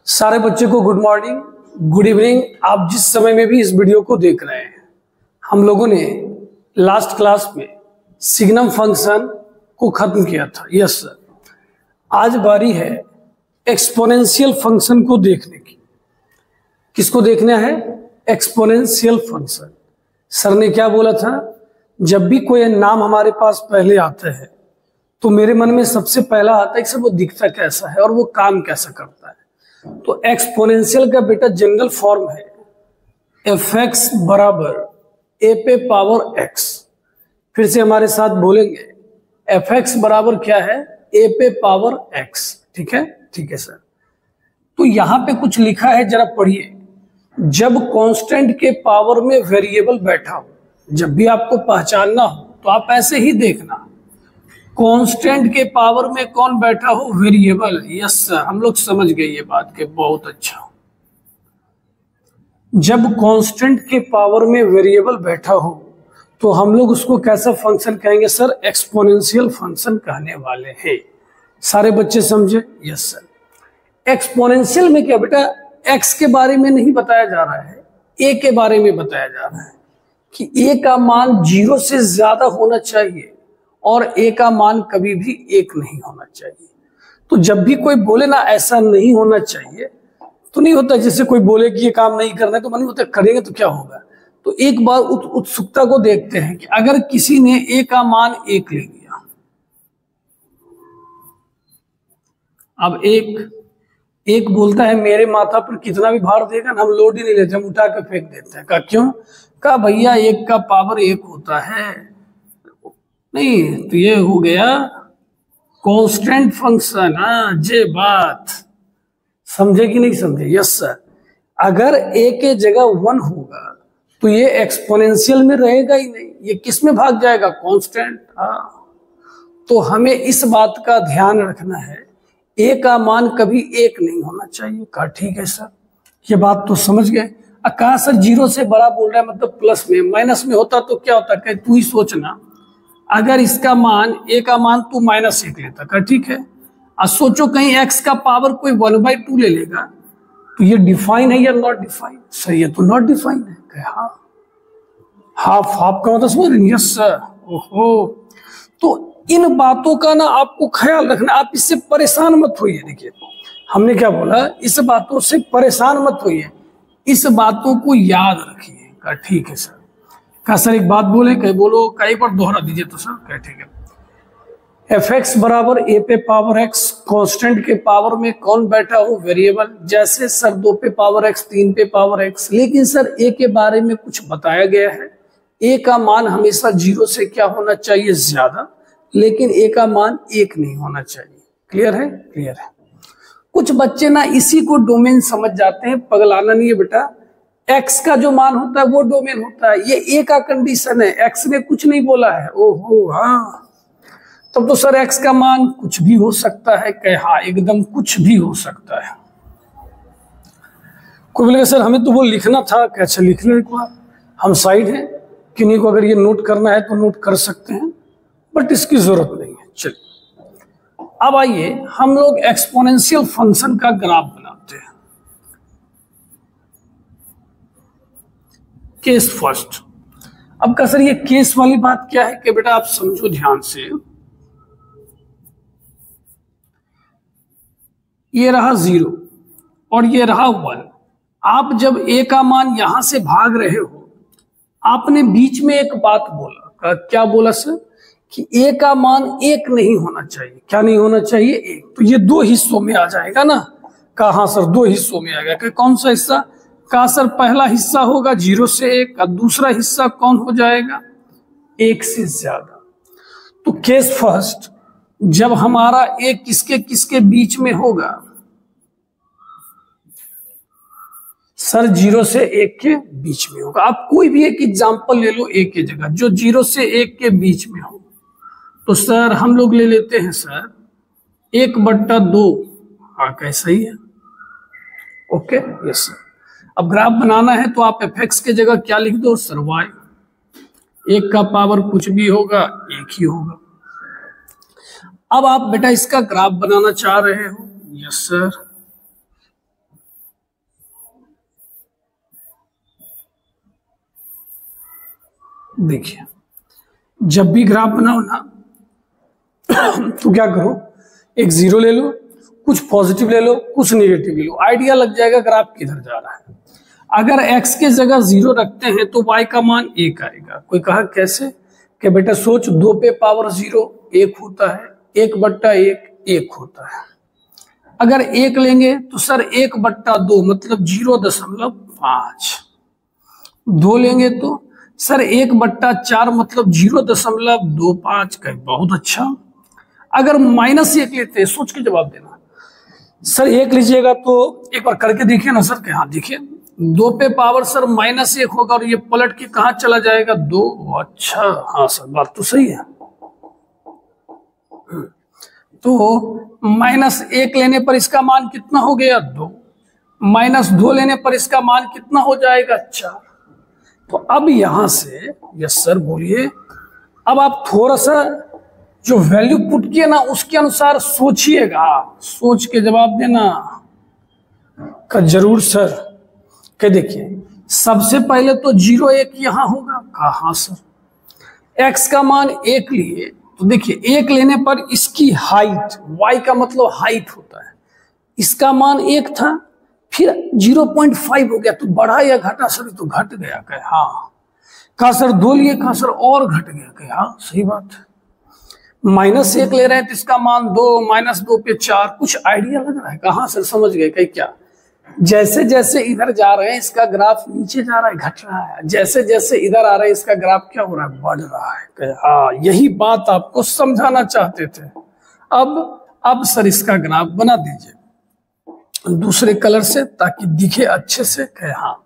सारे बच्चे को गुड मॉर्निंग, गुड इवनिंग। आप जिस समय में भी इस वीडियो को देख रहे हैं, हम लोगों ने लास्ट क्लास में सिग्नम फंक्शन को खत्म किया था। यस सर, आज बारी है एक्सपोनेंशियल फंक्शन को देखने की। किसको देखना है? Exponential function. सर ने क्या बोला था? जब भी कोई नाम हमारे पास पहले आता है तो मेरे मन में सबसे पहला आता है कि सर वो दिखता कैसा है और वो काम कैसा करता है। तो एक्सपोनेंशियल का बेटा जनरल फॉर्म है एफ एक्स बराबर ए पे पावर एक्स। फिर से हमारे साथ बोलेंगे, एफ एक्स बराबर क्या है? ए पे पावर एक्स। ठीक है, ठीक है सर। तो यहां पे कुछ लिखा है, जरा पढ़िए। जब कांस्टेंट के पावर में वेरिएबल बैठा हो, जब भी आपको पहचानना हो तो आप ऐसे ही देखना, कांस्टेंट के पावर में कौन बैठा हो? वेरिएबल। यस सर, हम लोग समझ गए ये बात के, बहुत अच्छा। जब कांस्टेंट के पावर में वेरिएबल बैठा हो तो हम लोग उसको कैसा फंक्शन कहेंगे? सर एक्सपोनेंशियल फंक्शन कहने वाले हैं। सारे बच्चे समझे? Yes sir. एक्सपोनेंशियल में क्या बेटा? एक्स के बारे में नहीं बताया जा रहा है, ए के बारे में बताया जा रहा है कि ए का मान 0 से ज्यादा होना चाहिए और ए का मान कभी भी 1 नहीं होना चाहिए। तो जब भी कोई बोले ना ऐसा नहीं होना चाहिए, तो नहीं होता। जैसे कोई बोले कि ये काम नहीं करना है तो मन होता करेंगे तो क्या होगा। तो एक बार उत्सुकता को देखते हैं कि अगर किसी ने ए का मान 1 ले लिया, अब एक बोलता है मेरे माथा पर कितना भी भार देगा ना, हम लोड ही नहीं लेते, हम उठा के फेंक देते हैं। क्यों? कहा भैया 1 का पावर 1 होता है। नहीं तो ये हो गया कांस्टेंट फंक्शन। हाँ, ये बात समझे कि नहीं समझे? Yes sir. अगर ए के जगह 1 होगा तो ये एक्सपोनेंशियल में रहेगा ही नहीं, ये किस में भाग जाएगा? कांस्टेंट। हाँ, तो हमें इस बात का ध्यान रखना है, ए का मान कभी 1 नहीं होना चाहिए। कहा ठीक है सर, ये बात तो समझ गए। कहा सर 0 से बड़ा बोल रहा है, मतलब प्लस में, माइनस में होता तो क्या होता? कहे तू ही सोचना, अगर इसका मान ए का मान तू -1 लेता। कहा ठीक है। अब सोचो कहीं एक्स का पावर कोई 1/2 ले लेगा तो ये डिफाइन है या नॉट डिफाइन? सर ये तो नॉट डिफाइन है। कहे हाँ, हाफ का मतलब समझ रहे? Yes sir. ओहो, तो इन बातों का ना आपको ख्याल रखना, आप इससे परेशान मत होइए। देखिए हमने क्या बोला, इस बातों से परेशान मत होइए, इस बातों को याद रखिए। कहा ठीक है सर। कहा सर एक बात बोले? कहे बोलो। कई बार दोहरा दीजिए। तो सर कहे ठीक है। एफ एक्स बराबर ए पे पावर एक्स, कांस्टेंट के पावर में कौन बैठा हो? वेरिएबल। जैसे सर 2 पे पावर एक्स, 3 पे पावर एक्स, लेकिन सर ए के बारे में कुछ बताया गया है। ए का मान हमेशा 0 से क्या होना चाहिए? ज्यादा, लेकिन ए का मान 1 नहीं होना चाहिए। क्लियर है? क्लियर है। कुछ बच्चे ना इसी को डोमेन समझ जाते हैं, पगलाना नहीं है बेटा। एक्स का जो मान होता है वो डोमेन होता है, ये ए का कंडीशन है, एक्स ने कुछ नहीं बोला है। ओहो हाँ, तब तो सर एक्स का मान कुछ भी हो सकता है। कहे हाँ, एकदम कुछ भी हो सकता है। कोई बोलेगा सर हमें तो वो लिखना था। क्या? अच्छा लिख लो एक बार, हम साइड हैं, किन्हीं को अगर ये नोट करना है तो नोट कर सकते हैं, बट इसकी जरूरत नहीं है। चलिए अब आइए हम लोग एक्सपोनेंशियल फंक्शन का ग्राफ बनाते हैं। Case first. अब का सर ये केस वाली बात क्या है कि बेटा आप समझो ध्यान से, ये रहा 0 और ये रहा 1। आप जब ए का मान यहां से भाग रहे हो, आपने बीच में एक बात बोला। क्या बोला सर? कि ए का मान 1 नहीं होना चाहिए। क्या नहीं होना चाहिए? 1। तो ये 2 हिस्सों में आ जाएगा ना। कहा हाँ सर 2 हिस्सों में आएगा। कौन सा हिस्सा? कहा सर पहला हिस्सा होगा 0 से 1 और दूसरा हिस्सा कौन हो जाएगा? 1 से ज्यादा। तो केस फर्स्ट, जब हमारा ए किसके किसके बीच में होगा? सर 0 से 1 के बीच में होगा। आप कोई भी एक एग्जांपल ले लो ए के जगह, जो 0 से 1 के बीच में हो। तो सर हम लोग ले लेते हैं सर 1/2। हाँ कैसा ही है? Okay yes sir. अब ग्राफ बनाना है तो आप एफ एक्स के जगह क्या लिख दो? Sir Y. 1 का पावर कुछ भी होगा, 1 ही होगा। अब आप बेटा इसका ग्राफ बनाना चाह रहे हो? Yes sir. देखिए जब भी ग्राफ बनाओ ना तो क्या करो, एक जीरो ले लो, कुछ पॉजिटिव ले लो, कुछ नेगेटिव ले लो, आइडिया लग जाएगा ग्राफ किधर जा रहा है। अगर x के जगह 0 रखते हैं तो y का मान 1 आएगा। कोई कहा कैसे, कि बेटा सोच 2 पे पावर 0 1 होता है, 1/1 1 होता है। अगर 1 लेंगे तो सर 1/2 मतलब 0.5। 2 लेंगे तो सर 1/4 मतलब 0.25 का। बहुत अच्छा। अगर -1 लेते हैं, सोच के जवाब देना। सर 1 लीजिएगा तो एक बार करके देखिए ना सर के, हाँ देखिए 2 पे पावर सर -1 होगा और ये पलट के कहां चला जाएगा 2। अच्छा हाँ सर बात तो सही है। तो -1 लेने पर इसका मान कितना हो गया 2, -2 लेने पर इसका मान कितना हो जाएगा 4। तो अब यहां से यस सर बोलिए, अब आप थोड़ा सा जो वैल्यू पुट किए ना उसके अनुसार सोचिएगा, सोच के जवाब देना का जरूर सर। क्या देखिए सबसे पहले तो 0 1 यहां होगा, कहा सर x का मान 1 लिए तो देखिए 1 लेने पर इसकी हाइट, y का मतलब हाइट होता है, इसका मान 1 था, फिर 0.5 हो गया तो बढ़ा या घटा सर, तो घट गया। कहे हाँ। कहा सर 2 लिए, कहा सर और घट गया। कहे हाँ सही बात है। -1 ले रहे हैं तो इसका मान 2, -2 पे 4, कुछ आइडिया लग रहा है। कहा सर समझ गए। कहीं क्या, जैसे जैसे इधर जा रहे हैं इसका ग्राफ नीचे जा रहा है, घट रहा है, जैसे जैसे इधर आ रहे हैं इसका ग्राफ क्या हो रहा है, बढ़ रहा है। हाँ यही बात आपको समझाना चाहते थे। अब सर इसका ग्राफ बना दीजिए दूसरे कलर से ताकि दिखे अच्छे से। कहे हाँ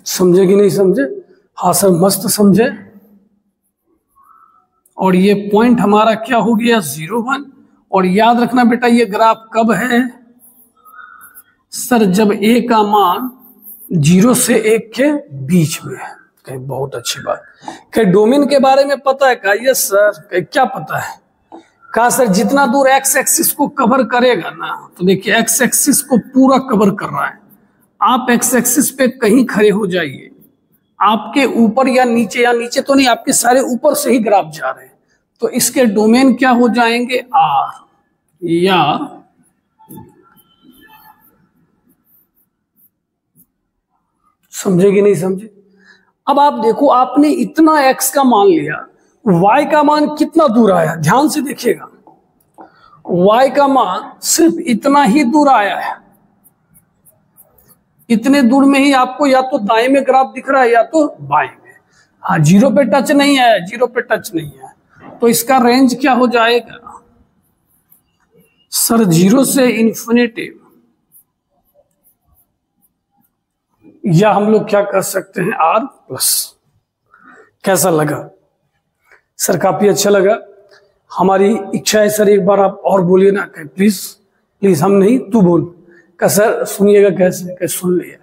समझे कि नहीं समझे, हाँ सर मस्त समझे। और ये पॉइंट हमारा क्या हो गया 0 1। और याद रखना बेटा ये ग्राफ कब है सर, जब a का मान 0 से 1 के बीच में है। कहीं बहुत अच्छी बात। कहीं डोमेन के बारे में पता है का, यस सर। कहीं क्या पता है, कहा सर जितना दूर x एक्सिस को कवर करेगा ना, तो देखिए x एक्सिस को पूरा कवर कर रहा है। आप x एक्सिस पे कहीं खड़े हो जाइए, आपके ऊपर या नीचे तो नहीं, आपके सारे ऊपर से ही ग्राफ जा रहे हैं, तो इसके डोमेन क्या हो जाएंगे R, या समझे कि नहीं समझे। अब आप देखो आपने इतना x का मान लिया, y का मान कितना दूर आया, ध्यान से देखिएगा। y का मान सिर्फ इतना ही दूर आया है, इतने दूर में ही आपको या तो दाएं में ग्राफ दिख रहा है या तो बाएं में। हाँ 0 पे टच नहीं है, 0 पे टच नहीं है, तो इसका रेंज क्या हो जाएगा सर 0 से इन्फिनिटी, या हम लोग क्या कर सकते हैं R+। कैसा लगा सर, काफी अच्छा लगा। हमारी इच्छा है सर एक बार आप और बोलिए ना, प्लीज प्लीज, हम नहीं तू बोल। का सर सुनिएगा कैसे, कैसे सुन लिया।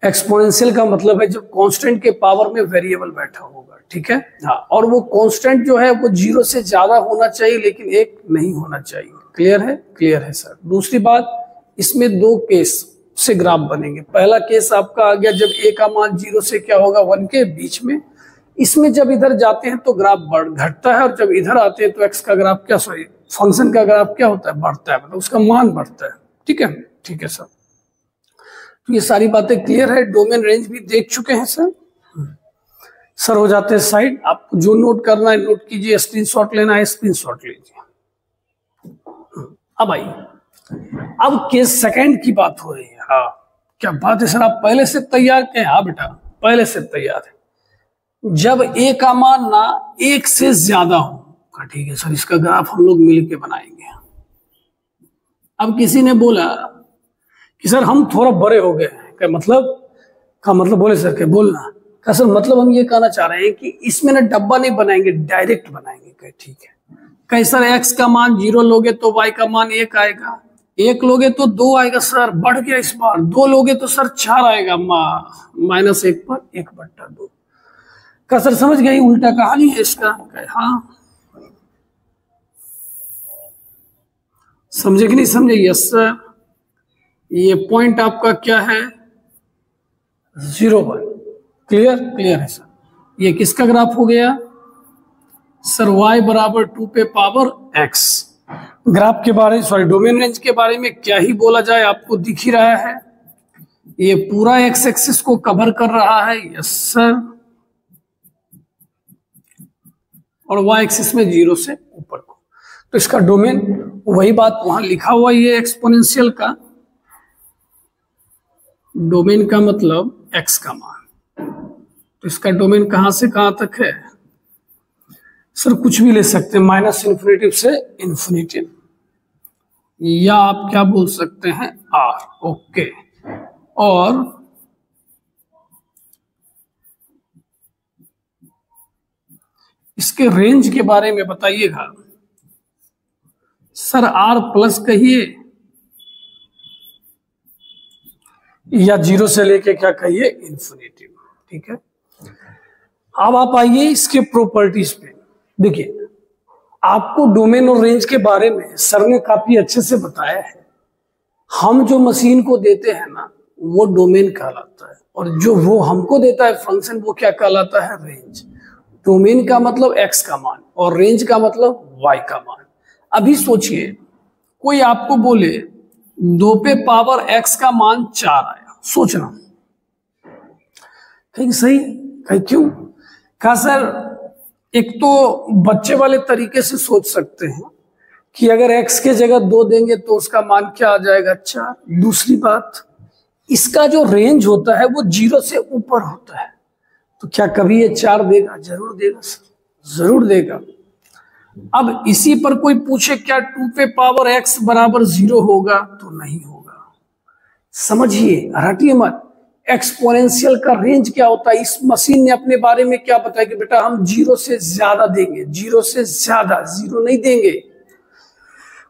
एक्सपोनेंशियल का मतलब है जब कांस्टेंट के पावर में वेरिएबल बैठा होगा, ठीक है। हाँ, और वो कांस्टेंट जो है वो 0 से ज्यादा होना चाहिए लेकिन 1 नहीं होना चाहिए। क्लियर है, क्लियर है सर। दूसरी बात, इसमें 2 केस से ग्राफ बनेंगे। पहला केस आपका आ गया जब a का मान 0 से क्या होगा 1 के बीच में। इसमें जब इधर जाते हैं तो ग्राफ घटता है, और जब इधर आते हैं तो x का ग्राफ क्या, सॉरी फंक्शन का ग्राफ क्या होता है, बढ़ता है, मतलब उसका मान बढ़ता है। ठीक है, ठीक है सर। तो ये सारी बातें क्लियर है। डोमेन रेंज भी देख चुके हैं सर। सर हो जाते हैं साइड। आपको जो नोट करना है नोट कीजिए, स्क्रीनशॉट लेना है स्क्रीनशॉट लीजिए। अब आइए, अब केस सेकंड की बात हो रही है। हाँ क्या बात है सर, आप पहले से तैयार हैं। हाँ बेटा पहले से तैयार है। जब a का मान ना 1 से ज्यादा हो, ठीक है सर, इसका ग्राफ हम लोग मिलके बनाएंगे। अब किसी ने बोला कि सर हम थोड़ा बड़े हो गए हैं, क्या मतलब, का मतलब बोले सर क्या बोलना, का सर मतलब हम ये कहना चाह रहे हैं कि इसमें ना डब्बा नहीं बनाएंगे, डायरेक्ट बनाएंगे। कहे ठीक है। कहे सर x का मान 0 लोगे तो y का मान 1 आएगा, 1 लोगे तो 2 आएगा। सर बढ़ गया इस बार, 2 लोगे तो सर 4 आएगा, -1 पर 1/2। का सर समझ गई, उल्टा कहानी है इसका। कहे हाँ समझे कि नहीं समझे, यस सर। ये पॉइंट आपका क्या है 0 1। क्लियर क्लियर है सर। ये किसका ग्राफ हो गया सर y बराबर 2 पे पावर x। ग्राफ के बारे सॉरी डोमेन रेंज के बारे में क्या ही बोला जाए, आपको दिख ही रहा है ये पूरा x एक्सिस को कवर कर रहा है। Yes sir. और y एक्सिस में 0 से ऊपर को, तो इसका डोमेन वही बात वहां लिखा हुआ ये एक्सपोनेंशियल का डोमेन का मतलब x का मान। तो इसका डोमेन कहां से कहां तक है सर, कुछ भी ले सकते हैं, -∞ से इन्फिनिटी, या आप क्या बोल सकते हैं r। ओके, और इसके रेंज के बारे में बताइएगा सर, r प्लस कहिए या 0 से लेके क्या कहिए इन्फिनिटी। ठीक है, अब आप आइए इसके प्रॉपर्टीज पे। देखिए आपको डोमेन और रेंज के बारे में सर ने काफी अच्छे से बताया है। हम जो मशीन को देते हैं ना वो डोमेन कहलाता है, और जो वो हमको देता है फंक्शन वो क्या कहलाता है रेंज। डोमेन का मतलब x का मान और रेंज का मतलब y का मान। अभी सोचिए कोई आपको बोले 2 पे पावर x का मान 4 आया, सोचना कहीं सही कहीं क्यों कहा सर। एक तो बच्चे वाले तरीके से सोच सकते हैं कि अगर x के जगह 2 देंगे तो उसका मान क्या आ जाएगा 4। दूसरी बात, इसका जो रेंज होता है वो 0 से ऊपर होता है, तो क्या कभी ये 4 देगा? जरूर देगा सर, जरूर देगा। अब इसी पर कोई पूछे क्या 2 पे पावर x बराबर 0 होगा, तो नहीं होगा। समझिए, हटिए मत। एक्सपोनेंशियल का रेंज क्या होता है, इस मशीन ने अपने बारे में क्या बताया कि बेटा हम 0 से ज्यादा देंगे, 0 से ज्यादा, 0 नहीं देंगे।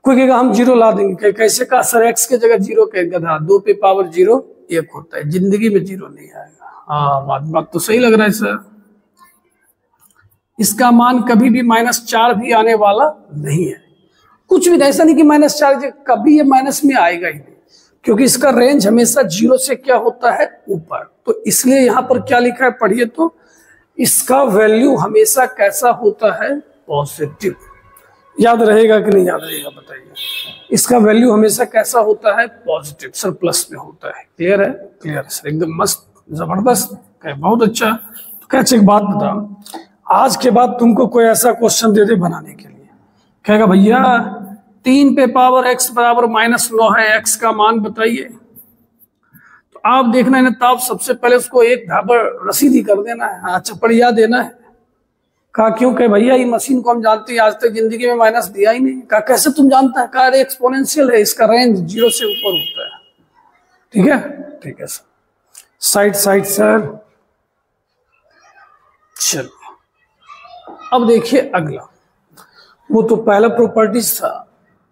कोई कहेगा हम 0 ला देंगे, कैसे कहा सर, x के जगह 0 कहेगा, गधा 2 पे पावर 0 1 होता है, जिंदगी में 0 नहीं आएगा। हाँ, बात तो सही लग रहा है सर। इसका मान कभी भी -4 भी आने वाला नहीं है, कुछ भी ऐसा नहीं कि -4, कभी ये माइनस में आएगा ही नहीं, क्योंकि इसका रेंज हमेशा 0 से क्या होता है ऊपर। तो इसलिए यहां पर क्या लिखा है पढ़िए तो, इसका वैल्यू हमेशा कैसा होता है पॉजिटिव। याद रहेगा कि नहीं याद रहेगा बताइए। इसका वैल्यू हमेशा कैसा होता है पॉजिटिव सर, प्लस में होता है। क्लियर है? क्लियर है सर, एकदम मस्त जबरदस्त, बहुत अच्छा। तो कैसे एक बात बताओ, आज के बाद तुमको कोई ऐसा क्वेश्चन दे दे बनाने के लिए, कहेगा भैया 3 पे पावर x बराबर -9 है, x का मान बताइए, तो आप देखना है ना, तो आप सबसे पहले उसको एक धाबर रसीदी कर देना है, हाँ चपड़िया देना है। कहा क्यों? कहे भैया ये मशीन को हम जानते हैं, आज तक जिंदगी में माइनस दिया ही नहीं। कहा कैसे तुम जानता है? कहा एक्सपोनेंशियल है, इसका रेंज 0 से ऊपर होता है। ठीक है, ठीक है सर। Side side sir. चलो अब देखिए अगला, वो तो पहला प्रॉपर्टीज था,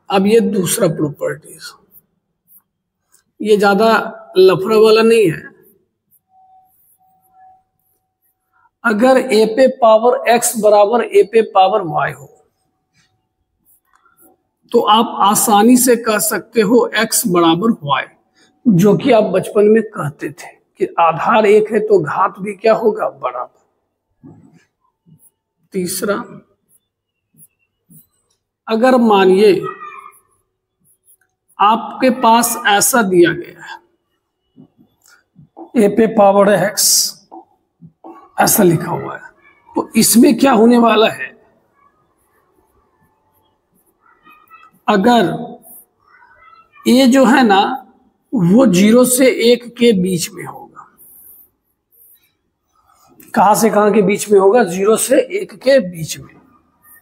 अब ये दूसरा प्रॉपर्टीज। ये ज्यादा लफड़ा वाला नहीं है। अगर a पे पावर x बराबर a पे पावर y हो, तो आप आसानी से कह सकते हो x बराबर y, जो कि आप बचपन में कहते थे कि आधार 1 है तो घात भी क्या होगा बराबर। तीसरा, अगर मानिए आपके पास ऐसा दिया गया है a पे पावर x ऐसा लिखा हुआ है, तो इसमें क्या होने वाला है, अगर a जो है ना वो 0 से 1 के बीच में होगा। कहां से कहां के बीच में होगा? 0 से 1 के बीच में।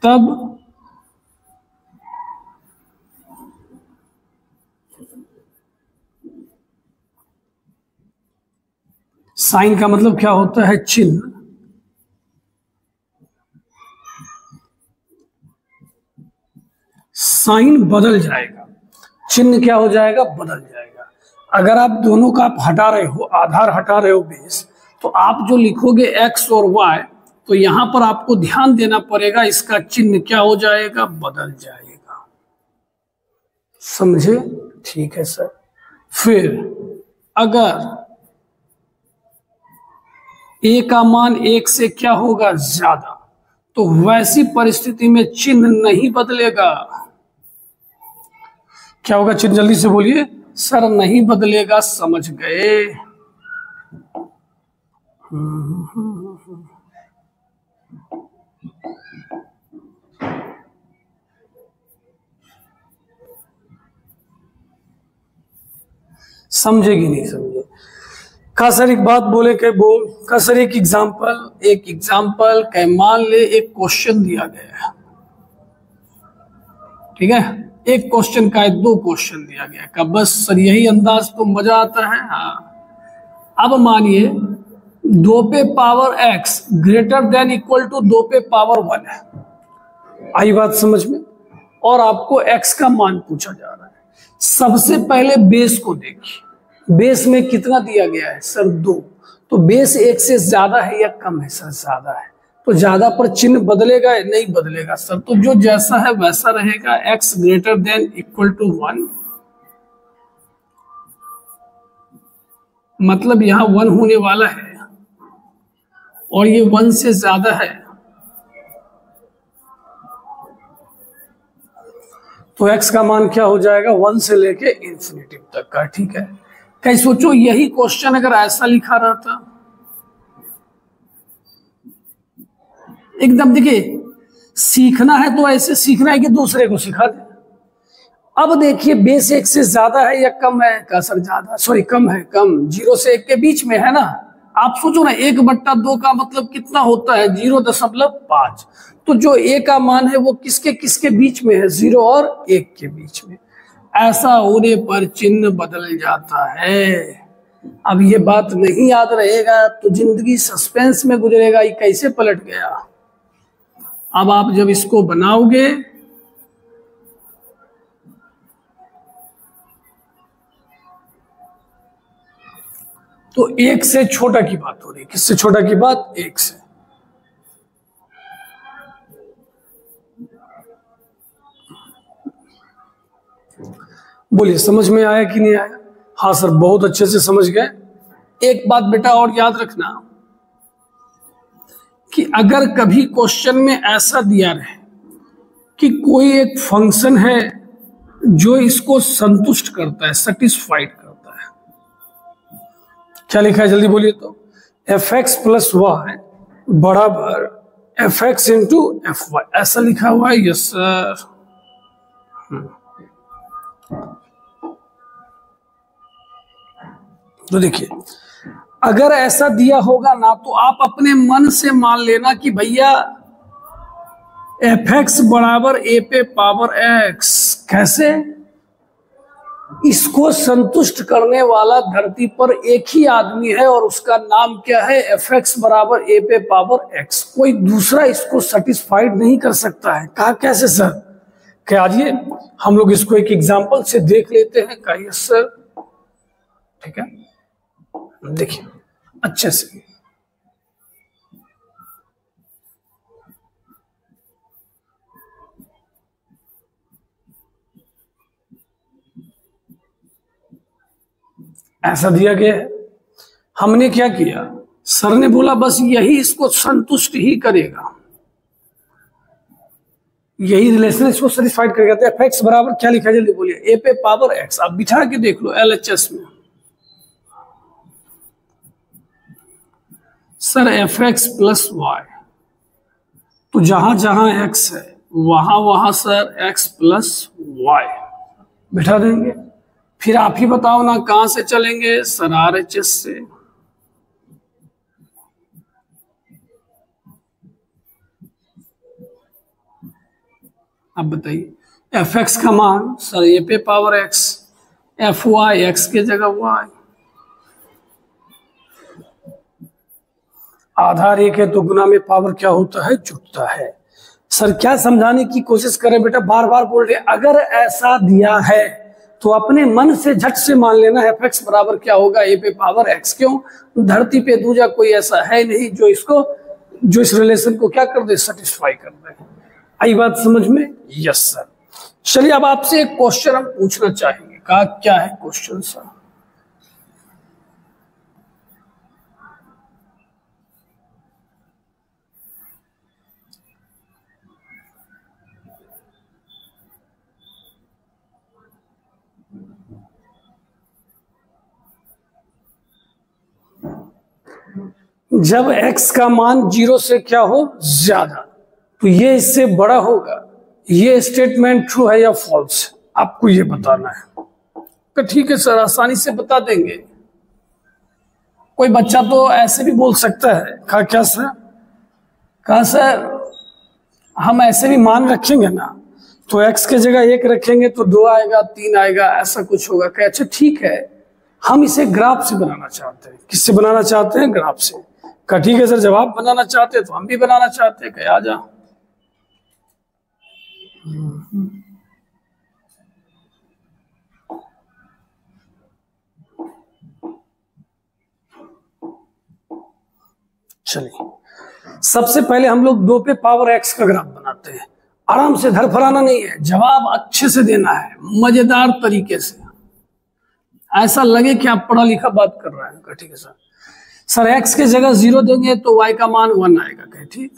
तब साइन का मतलब क्या होता है? चिन्ह। साइन बदल जाएगा, चिन्ह क्या हो जाएगा? बदल जाएगा। अगर आप दोनों का आप हटा रहे हो, आधार हटा रहे हो बेस, तो आप जो लिखोगे x और y, तो यहां पर आपको ध्यान देना पड़ेगा, इसका चिन्ह क्या हो जाएगा? बदल जाएगा। समझे? ठीक है सर। फिर अगर ए का मान 1 से क्या होगा ज्यादा, तो वैसी परिस्थिति में चिन्ह नहीं बदलेगा। क्या होगा चिन्ह, जल्दी से बोलिए सर। नहीं बदलेगा, समझ गए। समझेगी नहीं समझे का सर? एक बात बोले के बोल का सर। एक एग्जाम्पल कह, मान ले एक क्वेश्चन दिया गया है, ठीक है, एक क्वेश्चन का 2 क्वेश्चन दिया गया का, बस सर यही अंदाज तो मजा आता है। हाँ, अब मानिए 2 पे power x greater than equal to 2 पे पावर 1 है। आई बात समझ में? और आपको x का मान पूछा जा रहा है। सबसे पहले बेस को देखिए, बेस में कितना दिया गया है सर 2, तो बेस 1 से ज्यादा है या कम है सर? ज्यादा है, तो ज्यादा पर चिन्ह बदलेगा या नहीं बदलेगा सर? तो जो जैसा है वैसा रहेगा, x greater than equal to 1, मतलब यहां 1 होने वाला है और ये 1 से ज्यादा है, तो x का मान क्या हो जाएगा 1 से लेके इंफिनिटी तक का, ठीक है। कहीं सोचो यही क्वेश्चन अगर ऐसा लिखा रहता, एकदम देखिए सीखना है तो ऐसे सीखना है कि दूसरे को सिखा दे। अब देखिए बेस 1 से ज्यादा है या कम है? का सर ज्यादा, सॉरी कम है, कम 0 से 1 के बीच में है ना। आप सोचो ना 1/2 का मतलब कितना होता है? 0.5। तो जो a का मान है वो किसके किसके बीच में है? 0 और 1 के बीच में। ऐसा होने पर चिन्ह बदल जाता है। अब ये बात नहीं याद रहेगा तो जिंदगी सस्पेंस में गुजरेगा, ये कैसे पलट गया। अब आप जब इसको बनाओगे तो 1 से छोटा की बात हो रही है। किससे छोटा की बात? 1 से। बोलिए समझ में आया कि नहीं आया? हाँ सर बहुत अच्छे से समझ गए। एक बात बेटा और याद रखना कि अगर कभी क्वेश्चन में ऐसा दिया रहे कि कोई एक फंक्शन है जो इसको संतुष्ट करता है, सेटिस्फाइड करता है, क्या लिखा है जल्दी बोलिए तो? fx प्लस वाई बराबर fx इंटू एफ वाई, ऐसा लिखा हुआ है। Yes sir. तो देखिए अगर ऐसा दिया होगा ना तो आप अपने मन से मान लेना कि भैया fx बराबर a पे पावर x। कैसे? इसको संतुष्ट करने वाला धरती पर एक ही आदमी है और उसका नाम क्या है? fx बराबर a पे पावर x। कोई दूसरा इसको सेटिस्फाइड नहीं कर सकता है। कहा कैसे सर? क्या आइए हम लोग इसको एक एग्जांपल से देख लेते हैं। का यस सर, ठीक है, देखिए अच्छे से। ऐसा दिया गया है, हमने क्या किया, सर ने बोला बस यही इसको संतुष्ट ही करेगा, यही रिलेशन इसको सेटिस्फाइड करेगा। तो fx बराबर क्या लिखा है जल्दी बोलिए? a पे पावर x। आप बिठा के देख लो LHS में। सर fx प्लस वाई, तो जहां जहां x है वहां वहां सर x प्लस वाई बिठा देंगे। फिर आप ही बताओ ना कहां से चलेंगे? सर RHS से। अब बताइए fx का मान सर a पे पावर x, fy x के जगह y, आधार 1 है तो गुना में पावर क्या होता है? जुटता है। सर क्या समझाने की कोशिश करें बेटा, बार बार बोल रहे, अगर ऐसा दिया है तो अपने मन से झट से मान लेना है fx बराबर क्या होगा? a पे पावर x। क्यों? धरती पे दूजा कोई ऐसा है नहीं जो इसको, जो इस रिलेशन को क्या कर दे? सेटिस्फाई कर दे। आई बात समझ में? Yes sir. चलिए अब आपसे एक क्वेश्चन हम पूछना चाहेंगे। कहा क्या है क्वेश्चन सर? जब x का मान 0 से क्या हो ज्यादा, तो ये इससे बड़ा होगा। ये स्टेटमेंट ट्रू है या फॉल्स, आपको ये बताना है। तो ठीक है सर, आसानी से बता देंगे। कोई बच्चा तो ऐसे भी बोल सकता है, कहा क्या सर, कहा सर हम ऐसे भी मान रखेंगे ना, तो x के जगह 1 रखेंगे तो 2 आएगा, 3 आएगा, ऐसा कुछ होगा। कहा अच्छा ठीक है, हम इसे ग्राफ से बनाना चाहते हैं। किससे बनाना चाहते हैं? ग्राफ से। कहा ठीक है सर, जब आप बनाना चाहते हैं तो हम भी बनाना चाहते हैं। कहा आ जा। चलिए, सबसे पहले हम लोग 2 पे पावर x का ग्राफ बनाते हैं। आराम से, धरफराना नहीं है, जवाब अच्छे से देना है, मजेदार तरीके से, ऐसा लगे कि आप पढ़ा लिखा बात कर रहे हैं। ठीक है सर, सर x के जगह 0 देंगे तो y का मान 1 आएगा। कहे ठीक।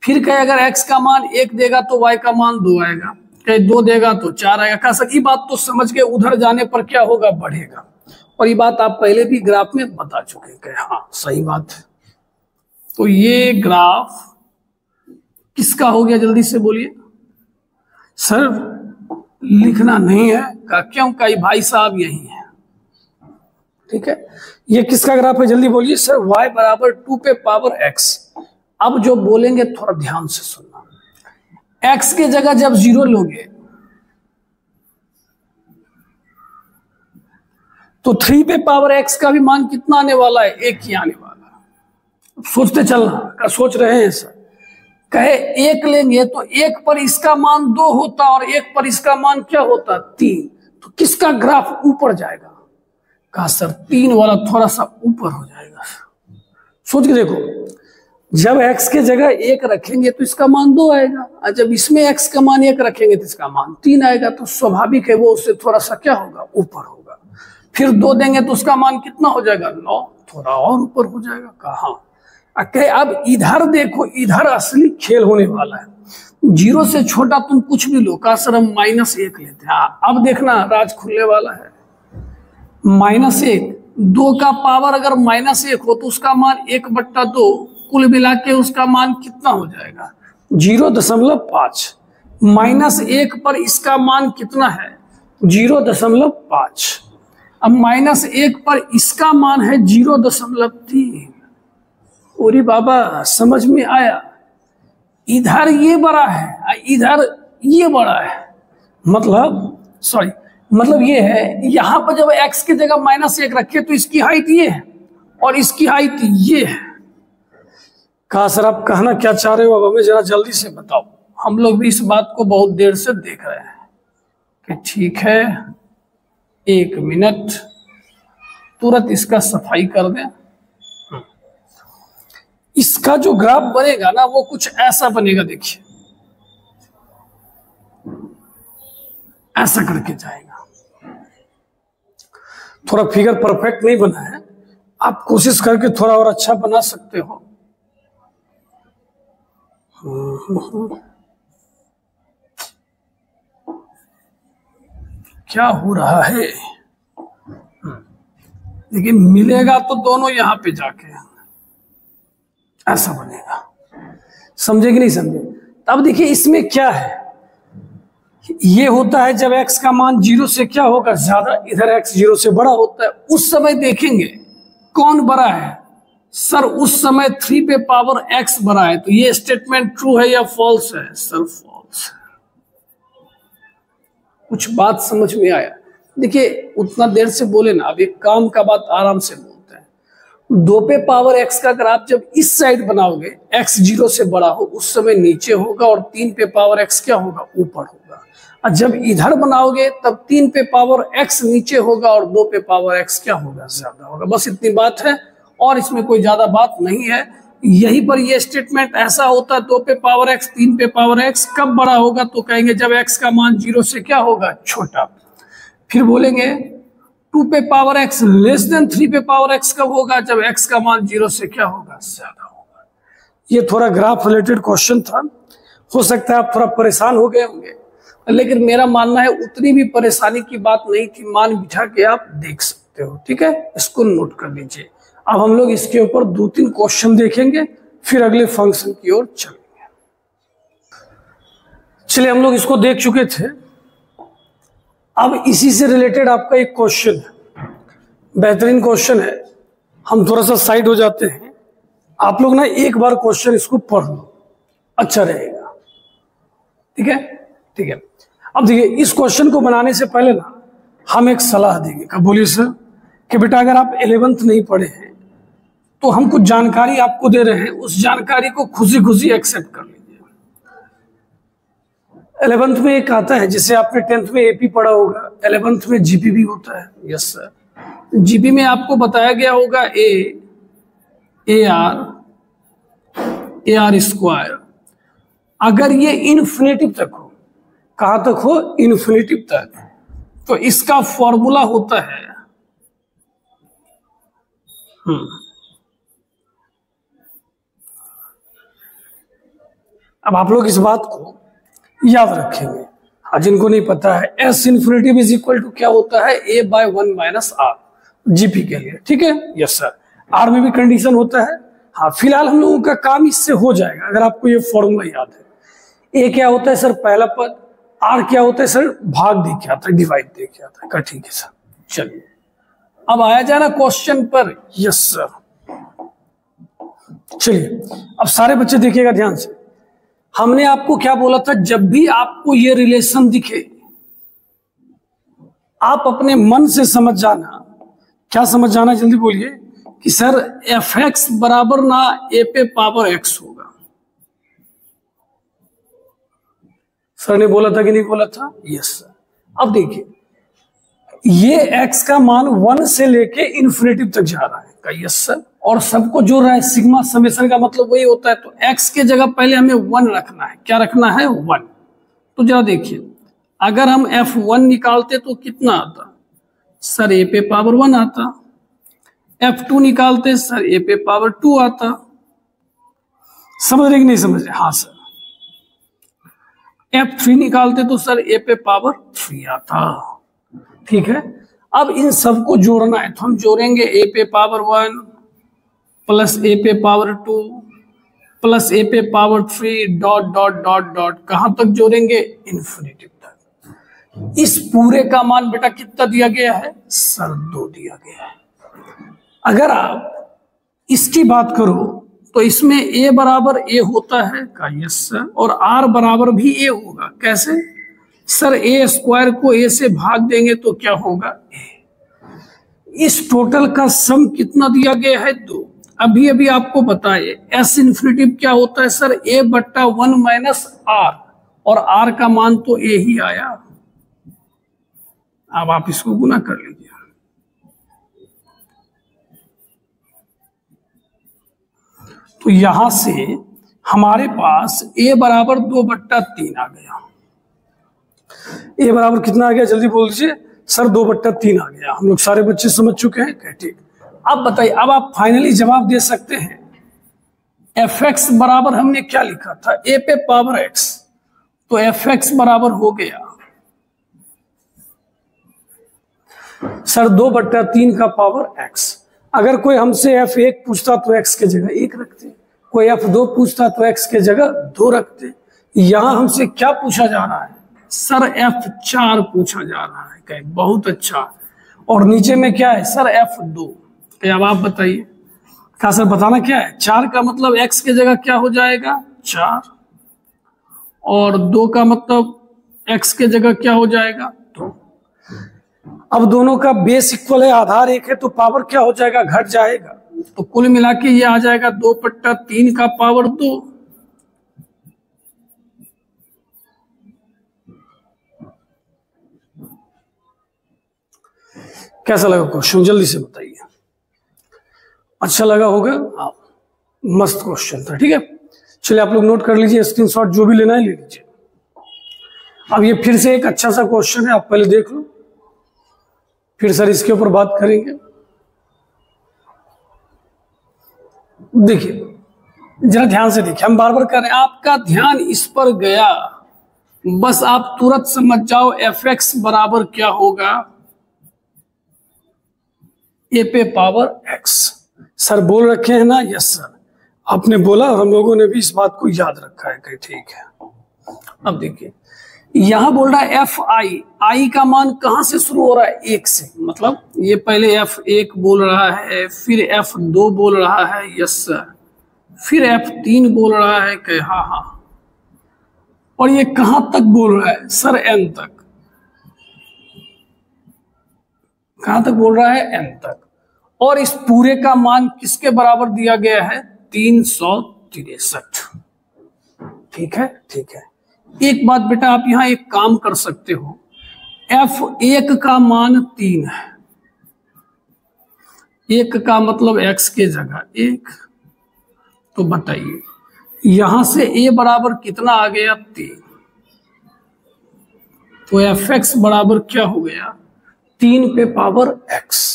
फिर कहे अगर x का मान 1 देगा तो y का मान 2 आएगा। कहे 2 देगा तो 4 आएगा। कहा सर ये बात तो समझ के उधर जाने पर क्या होगा? बढ़ेगा। और ये बात आप पहले भी ग्राफ में बता चुके हैं। कहे हाँ सही बात है। तो ये ग्राफ किसका हो गया? जल्दी से बोलिए। सर लिखना नहीं है। कहा क्यों? कई भाई साहब यही है। ठीक है, ये किसका ग्राफ है? जल्दी बोलिए। सर y बराबर 2 पे पावर x। अब जो बोलेंगे थोड़ा ध्यान से सुनना। x के जगह जब 0 लोगे तो 3 पे पावर x का भी मान कितना आने वाला है? 1 ही आने वाला है। सोचते चलना। क्या सोच रहे हैं सर? कहे 1 लेंगे तो 1 पर इसका मान 2 होता और 1 पर इसका मान क्या होता? 3। तो किसका ग्राफ ऊपर जाएगा? कहा सर 3 वाला थोड़ा सा ऊपर हो जाएगा। सोच के देखो, जब x के जगह 1 रखेंगे तो इसका मान 2 आएगा, और जब इसमें x का मान 1 रखेंगे तो इसका मान 3 आएगा। तो स्वाभाविक है वो उससे थोड़ा सा क्या होगा? ऊपर होगा। फिर 2 देंगे तो उसका मान कितना हो जाएगा? 9, थोड़ा और ऊपर हो जाएगा। कहा अब इधर देखो, इधर असली खेल होने वाला है। 0 से छोटा तुम कुछ भी लो। कहा सर हम -1 लेते हैं। अब देखना राज खुलने वाला है। -1, 2 का पावर अगर -1 हो तो उसका मान 1/2, कुल मिला के उसका मान कितना हो जाएगा? 0.5। -1 पर इसका मान कितना है? 0.5। अब -1 पर इसका मान है 0.3। ओरे बाबा समझ में आया? इधर ये बड़ा है, इधर ये बड़ा है। मतलब ये है, यहां पर जब x की जगह -1 रखे तो इसकी हाइट ये है और इसकी हाइट ये है। कहा सर आप कहना क्या चाह रहे हो? अब हमें जरा जल्दी से बताओ। हम लोग भी इस बात को बहुत देर से देख रहे हैं। कि ठीक है, 1 मिनट, तुरंत इसका सफाई कर दें। इसका जो ग्राफ बनेगा ना वो कुछ ऐसा बनेगा। देखिए ऐसा करके जाएगा। थोड़ा फिगर परफेक्ट नहीं बना है, आप कोशिश करके थोड़ा और अच्छा बना सकते हो। क्या हो रहा है? लेकिन मिलेगा तो दोनों यहां पे जाके ऐसा बनेगा। समझे कि नहीं समझे? अब देखिए इसमें क्या है, ये होता है जब x का मान 0 से क्या होगा? ज्यादा। इधर x 0 से बड़ा होता है। उस समय देखेंगे कौन बड़ा है? सर उस समय 3 पे पावर x बड़ा है। तो ये स्टेटमेंट ट्रू है या फॉल्स है? सर फॉल्स है। कुछ बात समझ में आया? देखिए उतना देर से बोले ना, अब एक काम का बात आराम से बोलते हैं। 2 पे पावर x का ग्राफ जब इस साइड बनाओगे, x 0 से बड़ा हो, उस समय नीचे होगा और 3 पे पावर x क्या होगा? ऊपर होगा। और जब इधर बनाओगे तब 3 पे पावर x नीचे होगा और 2 पे पावर x क्या होगा? ज्यादा होगा। बस इतनी बात है और इसमें कोई ज्यादा बात नहीं है। यहीं पर ये स्टेटमेंट ऐसा होता है, 2 पे पावर x 3 पे पावर x कब बड़ा होगा? तो कहेंगे जब x का मान 0 से क्या होगा? छोटा। फिर बोलेंगे 2 पे पावर x लेस देन 3 पे पावर x कब होगा? जब x का मान 0 से क्या होगा? ज्यादा होगा। ये थोड़ा ग्राफ रिलेटेड क्वेश्चन था। हो सकता है आप थोड़ा परेशान हो गए होंगे, लेकिन मेरा मानना है उतनी भी परेशानी की बात नहीं थी। मान बिठा के आप देख सकते हो। ठीक है, इसको नोट कर लीजिए। अब हम लोग इसके ऊपर 2-3 क्वेश्चन देखेंगे, फिर अगले फंक्शन की ओर चलेंगे। चलिए, हम लोग इसको देख चुके थे। अब इसी से रिलेटेड आपका एक क्वेश्चन है, बेहतरीन क्वेश्चन है। हम थोड़ा सा साइड हो जाते हैं, आप लोग ना एक बार क्वेश्चन इसको पढ़ लो, अच्छा रहेगा। ठीक है, ठीक है। अब देखिए, इस क्वेश्चन को बनाने से पहले ना हम एक सलाह देंगे। कब बोलिए सर? कि बेटा अगर आप 11th नहीं पढ़े हैं तो हम कुछ जानकारी आपको दे रहे हैं, उस जानकारी को खुशी खुशी एक्सेप्ट कर लीजिए। 11th में एक आता है, जिसे आपने 10th में एपी पढ़ा होगा, 11th में जीपी भी होता है। यस सर, जीपी में आपको बताया गया होगा ए आर स्क्वायर। अगर ये इन्फिनिटिव तक हो, कहां तक हो? इन्फिनिटिव तक, तो इसका फॉर्मूला होता है अब आप लोग इस बात को याद रखेंगे। हाँ, जिनको नहीं पता है, S infinitive is equal to क्या होता है? a/1 माइनस आर, जीपी के लिए। ठीक है, यस सर। आर में भी कंडीशन होता है। हाँ, फिलहाल हम लोगों का काम इससे हो जाएगा, अगर आपको ये फॉर्मूला याद है। ए क्या होता है सर? पहला पद। आर क्या होता है सर? भाग दे के आता है, डिवाइड दे के आता है। ठीक है सर, चलिए अब आया जाना क्वेश्चन पर। यस सर, चलिए अब सारे बच्चे देखिएगा ध्यान से। हमने आपको क्या बोला था? जब भी आपको ये रिलेशन दिखे, आप अपने मन से समझ जाना। क्या समझ जाना? जल्दी बोलिए। कि सर एफ एक्स बराबर ना ए पे पावर एक्स होगा। सर ने बोला था कि नहीं बोला था? Yes sir. अब देखिए, ये x का मान 1 से लेके इन्फिनिटिव तक जा रहा है। Yes sir. और सबको जोड़ रहा है, सिग्मा समेशन का मतलब वही होता है। तो x के जगह पहले हमें 1 रखना है। क्या रखना है? 1। तो जरा देखिए, अगर हम f1 निकालते तो कितना आता? सर a पे पावर 1 आता। f2 निकालते सर a पे पावर 2 आता। समझ रहे कि नहीं समझ रहे? हाँ सर। f3 निकालते तो सर a पे पावर 3 आता। ठीक है, अब इन सबको जोड़ना है, तो हम जोड़ेंगे a पे पावर 1 प्लस a पे पावर 2 प्लस a पे power 3 dot dot dot dot. कहां तक जोड़ेंगे? इन्फिनिटिव तक। इस पूरे का मान बेटा कितना दिया गया है? सर 2 दिया गया है। अगर आप इसकी बात करो तो इसमें a बराबर a होता है का? Yes sir. और r बराबर भी a होगा। कैसे? सर a स्क्वायर को a से भाग देंगे तो क्या होगा? a। इस टोटल का सम कितना दिया गया है? 2। अभी अभी आपको बताए s इन्फिनिटिव क्या होता है? सर a/1 माइनस r, और r का मान तो a ही आया। अब आप इसको गुना कर लीजिए। तो यहां से हमारे पास a बराबर 2/3 आ गया। a बराबर कितना आ गया? जल्दी बोल दीजिए। सर 2/3 आ गया। हम लोग सारे बच्चे समझ चुके हैं। ठीक, अब बताइए, अब आप फाइनली जवाब दे सकते हैं। एफ एक्स बराबर हमने क्या लिखा था? a पे पावर x, तो एफ एक्स बराबर हो गया सर 2/3 का पावर x। अगर कोई हमसे f1 पूछता तो x के जगह 1 रखते, कोई f2 पूछता तो x के जगह 2 रखते। यहां हमसे क्या पूछा जा रहा है? सर f4 पूछा जा रहा है। कहे बहुत अच्छा। और नीचे में क्या है? Sir f2। अब आप बताइए, क्या सर बताना क्या है? 4 का मतलब x के जगह क्या हो जाएगा? 4, और 2 का मतलब x के जगह क्या हो जाएगा? 2। अब दोनों का बेस इक्वल है, आधार 1 है, तो पावर क्या हो जाएगा? घट जाएगा। तो कुल मिला के ये आ जाएगा 2/3 का पावर 2। कैसा लगा क्वेश्चन? जल्दी से बताइए। अच्छा लगा होगा? हाँ, मस्त क्वेश्चन था। ठीक है, चलिए आप लोग नोट कर लीजिए, स्क्रीनशॉट जो भी लेना है ले लीजिए। अब ये फिर से एक अच्छा सा क्वेश्चन है, आप पहले देख लो, फिर सर इसके ऊपर बात करेंगे। देखिए जरा ध्यान से देखिए, हम बार बार कर रहे हैं, आपका ध्यान इस पर गया, बस आप तुरंत समझ जाओ एफ एक्स बराबर क्या होगा? ए पे पावर एक्स। सर बोल रखे हैं ना? यस सर, आपने बोला और हम लोगों ने भी इस बात को याद रखा है कि ठीक है। अब देखिए यहां बोल रहा है एफ आई, आई का मान कहां से शुरू हो रहा है? 1 से, मतलब ये पहले F1 बोल रहा है, फिर F2 बोल रहा है, यस सर, फिर F3 बोल रहा है कि हाँ हाँ, और ये कहां तक बोल रहा है सर? N तक। कहां तक बोल रहा है? N तक। और इस पूरे का मान किसके बराबर दिया गया है? 363। ठीक है, ठीक है। एक बात बेटा, आप यहां एक काम कर सकते हो, F1 का मान 3 है, 1 का मतलब x के जगह 1, तो बताइए यहां से a बराबर कितना आ गया? 3, तो fx बराबर क्या हो गया? 3 पे पावर x।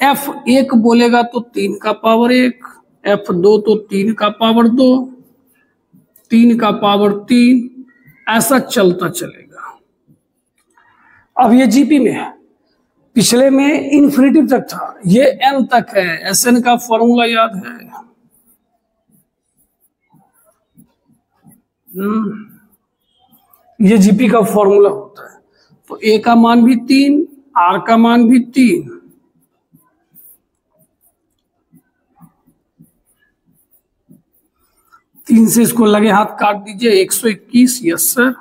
F1 बोलेगा तो 3 का पावर 1, F2 तो 3 का पावर 2, 3 का पावर 3, ऐसा चलता चलेगा। अब ये जीपी में है, पिछले में इन्फिनिटी तक था, ये n तक है। Sn का फॉर्मूला याद है? ये जीपी का फॉर्मूला होता है। तो a का मान भी 3, r का मान भी 3, तीन से इसको लगे हाथ काट दीजिए, 121, यस सर।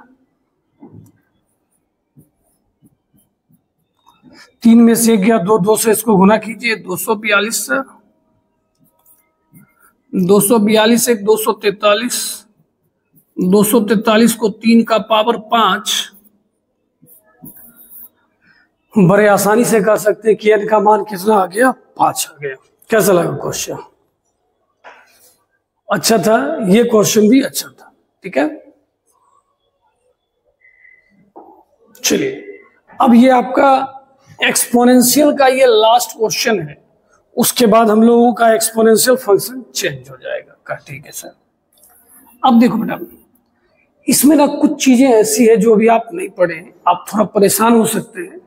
3 में से गया 2, 2 से इसको गुना कीजिए, 242 सर। 242 एक 243, 243 को 3 का पावर 5। बड़े आसानी से कर सकते हैं कि n का मान कितना आ गया? 5 आ गया। कैसा लगा क्वेश्चन? अच्छा था, ये क्वेश्चन भी अच्छा था। ठीक है, चलिए अब ये आपका एक्सपोनेंशियल का ये लास्ट क्वेश्चन है, उसके बाद हम लोगों का एक्सपोनेंशियल फंक्शन चेंज हो जाएगा का। ठीक है सर। अब देखो बेटा, इसमें ना कुछ चीजें ऐसी है जो अभी आप नहीं पढ़े, आप थोड़ा परेशान हो सकते हैं,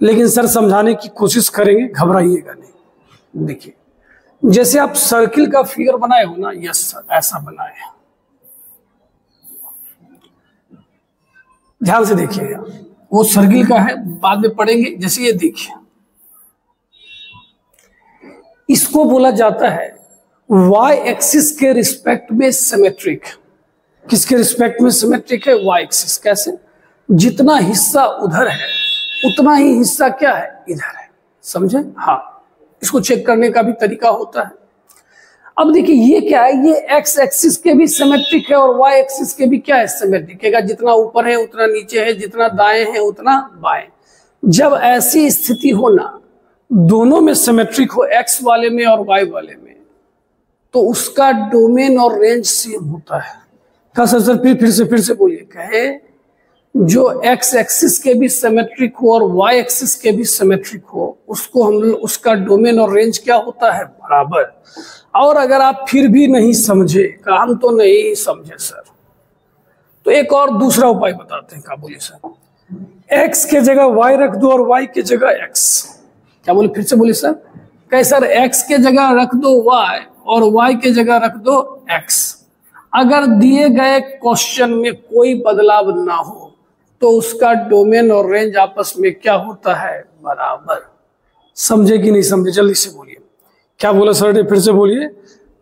लेकिन सर समझाने की कोशिश करेंगे, घबराइएगा नहीं। देखिए जैसे आप सर्किल का फिगर बनाए हो ना, यस सर, ऐसा बनाए, ध्यान से देखिएगा, वो सर्किल का है, बाद में पढ़ेंगे। जैसे ये देखिए, इसको बोला जाता है y एक्सिस के रिस्पेक्ट में सिमेट्रिक। किसके रिस्पेक्ट में सिमेट्रिक है? y axis. कैसे? जितना हिस्सा उधर है उतना ही हिस्सा क्या है? इधर है। समझे? हाँ, इसको चेक करने का भी तरीका होता है। अब देखिए ये क्या है, ये x एक्सिस के भी सिमेट्रिक है और y एक्सिस के भी क्या है? सिमेट्रिक है। जितना ऊपर है उतना नीचे है, जितना दाएं है उतना बाएं। जब ऐसी स्थिति हो ना, दोनों में सिमेट्रिक हो, x वाले में और y वाले में, तो उसका डोमेन और रेंज सेम होता है। का सर फिर से बोलिए। कहे जो x एक्सिस के भी सिमेट्रिक हो और y एक्सिस के भी सिमेट्रिक हो, उसको हम उसका डोमेन और रेंज क्या होता है? बराबर। और अगर आप फिर भी नहीं समझे, का हम तो नहीं समझे सर, तो एक और दूसरा उपाय बताते हैं। का बोलिए सर? x के जगह y रख दो और y के जगह x। क्या बोले? फिर से बोलिए सर। कहे सर x के जगह रख दो y और y के जगह रख दो x। अगर दिए गए क्वेश्चन में कोई बदलाव ना हो तो उसका डोमेन और रेंज आपस में क्या होता है? बराबर। समझे कि नहीं समझे? जल्दी से बोलिए। क्या बोला सर ने? फिर से बोलिए।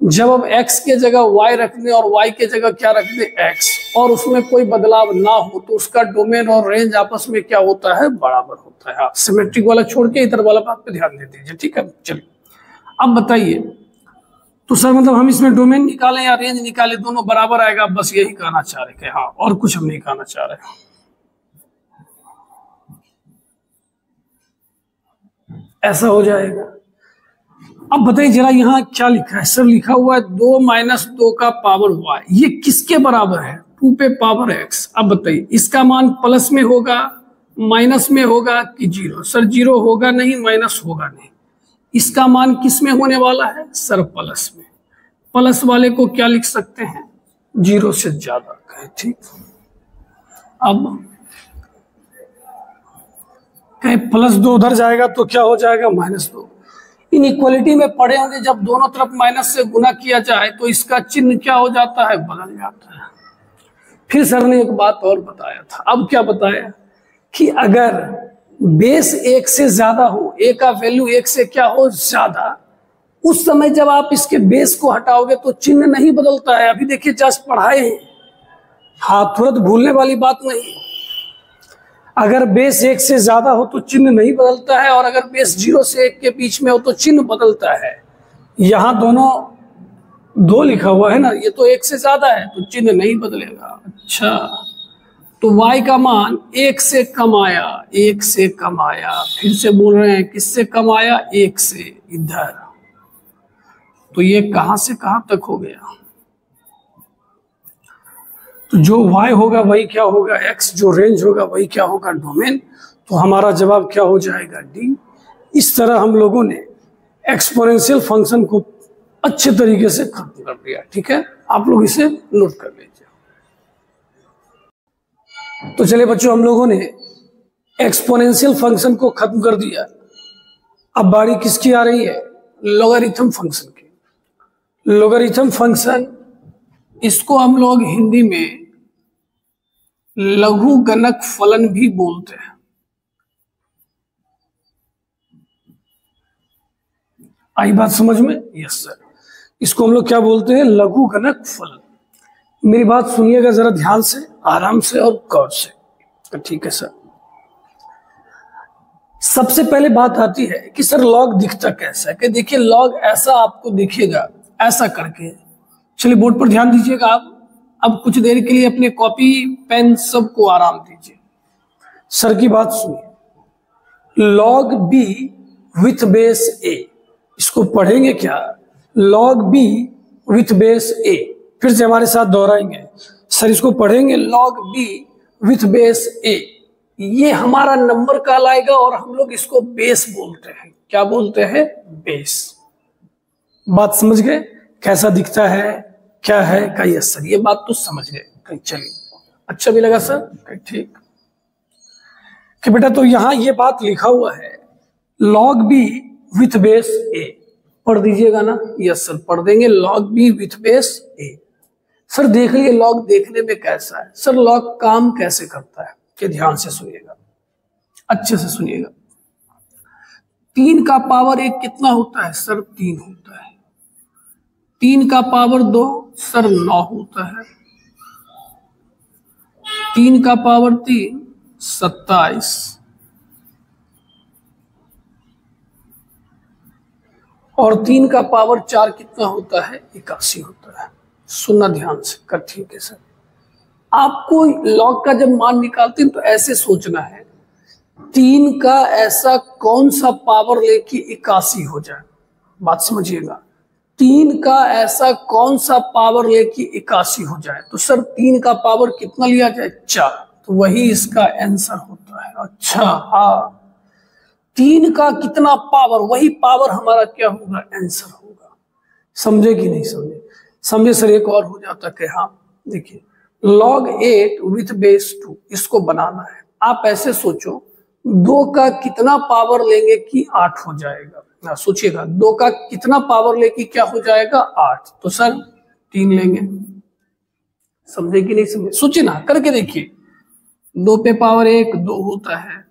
जब हम x के जगह y रख दें और y के जगह क्या रख दें? x, और उसमें कोई बदलाव ना हो तो उसका डोमेन और रेंज आपस में क्या होता है? बराबर होता है। आप सिमेट्रिक वाला छोड़ के इधर वाला बात पे ध्यान दे दीजिए। ठीक है, चलिए अब बताइए। तो सर मतलब हम इसमें डोमेन निकालें या रेंज निकालें, दोनों बराबर आएगा? बस यही कहना चाह रहे थे। हाँ, और कुछ हम नहीं कहना चाह रहे। ऐसा हो जाएगा। अब बताइए जरा, यहाँ क्या लिखा है? सर लिखा हुआ है 2 - 2 का पावर y। ये किसके बराबर है? 2 पे पावर x। अब बताइए इसका मान प्लस में होगा, माइनस में होगा कि जीरो? सर जीरो होगा नहीं, माइनस होगा नहीं। इसका मान किस में होने वाला है? सर प्लस में। प्लस वाले को क्या लिख सकते हैं? 0 से ज्यादा का। ठीक, अब कहीं +2 उधर जाएगा तो क्या हो जाएगा? -2। इनइक्वालिटी में पढ़े होंगे, जब दोनों तरफ माइनस से गुना किया जाए तो इसका चिन्ह क्या हो जाता है, बदल जाता है। फिर सर ने एक बात और बताया था, अब क्या बताया कि अगर बेस 1 से ज्यादा हो, ए का वैल्यू 1 से क्या हो, ज्यादा, उस समय जब आप इसके बेस को हटाओगे तो चिन्ह नहीं बदलता है। अभी देखिए जस्ट पढ़ाए हैं, हाँ, तुरंत भूलने वाली बात नहीं। अगर बेस 1 से ज्यादा हो तो चिन्ह नहीं बदलता है, और अगर बेस 0 से 1 के बीच में हो तो चिन्ह बदलता है। यहां दोनों 2 लिखा हुआ है ना, ये तो 1 से ज्यादा है तो चिन्ह नहीं बदलेगा। अच्छा, तो y का मान 1 से कम आया, 1 से कम आया, फिर से बोल रहे हैं किससे कम आया, 1 से, इधर। तो ये कहां से कहां तक हो गया, तो जो y होगा वही क्या होगा, x, जो रेंज होगा वही क्या होगा, डोमेन। तो हमारा जवाब क्या हो जाएगा, डी। इस तरह हम लोगों ने एक्सपोनेंशियल फंक्शन को अच्छे तरीके से खत्म कर दिया। ठीक है, आप लोग इसे नोट कर लीजिए। तो चलिए बच्चों, हम लोगों ने एक्सपोनेंशियल फंक्शन को खत्म कर दिया। अब बारी किसकी आ रही है, लॉगरिथम फंक्शन की। लॉगरिथम फंक्शन, इसको हम लोग हिंदी में लघु गणक फलन भी बोलते हैं। आई बात समझ में, यस सर। इसको हम लोग क्या बोलते हैं, लघु गणक फलन। मेरी बात सुनिएगा जरा ध्यान से, आराम से और गौर से, तो ठीक है सर। सबसे पहले बात आती है कि सर लॉग दिखता कैसा है, कि देखिए लॉग ऐसा आपको दिखेगा, ऐसा करके। चलिए बोर्ड पर ध्यान दीजिएगा आप। अब कुछ देर के लिए अपने कॉपी पेन सबको आराम दीजिए, सर की बात सुनिए। लॉग बी विथ बेस ए, इसको पढ़ेंगे क्या, लॉग बी विथ बेस ए। फिर से हमारे साथ दोहराएंगे सर, इसको पढ़ेंगे लॉग बी विथ बेस ए। ये हमारा नंबर कहलाएगा और हम लोग इसको बेस बोलते हैं। क्या बोलते हैं, बेस। बात समझ गए, कैसा दिखता है, क्या है का, यस सर, ये बात तो समझ गए। चलिए, अच्छा भी लगा सर, ठीक। कि बेटा तो यहां ये बात लिखा हुआ है लॉग बी विथ बेस ए, पढ़ दीजिएगा ना, यस सर, पढ़ देंगे log B with base A. Sir देख लिए लॉग देखने में कैसा है, सर लॉग काम कैसे करता है, कि ध्यान से सुनिएगा, अच्छे से सुनिएगा। 3 का पावर 1 कितना होता है, सर 3 होता है। 3 का पावर 2 सर 9 होता है। 3 का पावर 3 27, और 3 का पावर 4 कितना होता है, 81 होता है। सुनना ध्यान से कर, ठीक है सर। आपको लॉग का जब मान निकालते हैं तो ऐसे सोचना है, 3 का ऐसा कौन सा पावर लेके 81 हो जाए। बात समझिएगा, 3 का ऐसा कौन सा पावर लेके 81 हो जाए। तो सर 3 का पावर कितना लिया जाए, 4, तो वही इसका आंसर होता है। अच्छा, हाँ, 3 का कितना पावर, वही पावर हमारा क्या होगा, आंसर होगा। समझे कि नहीं समझे, समझे सर। एक और हो जाता कि हाँ देखिए, log 8 विथ बेस 2, इसको बनाना है। आप ऐसे सोचो, 2 का कितना पावर लेंगे कि 8 हो जाएगा। सोचिएगा, 2 का कितना पावर लेके क्या हो जाएगा, 8। तो सर 3 लेंगे। समझे कि नहीं समझे, सोचिए ना, करके देखिए। 2 पे पावर 1 2 होता है,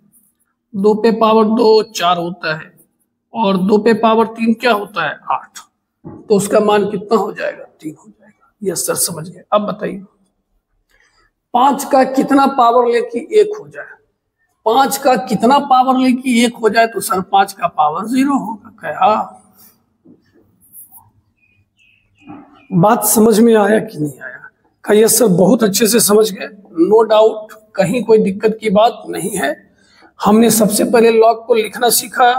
2 पे पावर 2 4 होता है, और 2 पे पावर 3 क्या होता है, 8। तो उसका मान कितना हो जाएगा, 3 हो जाएगा। यस सर, समझ गए। अब बताइए, 5 का कितना पावर लेके 1 हो जाए, 5 का कितना पावर लेके 1 हो जाए, तो सर 5 का पावर 0 होगा। क्या बात समझ में आया कि नहीं आया, का यस सर, बहुत अच्छे से समझ गए, नो डाउट, कहीं कोई दिक्कत की बात नहीं है। हमने सबसे पहले लॉग को लिखना सीखा,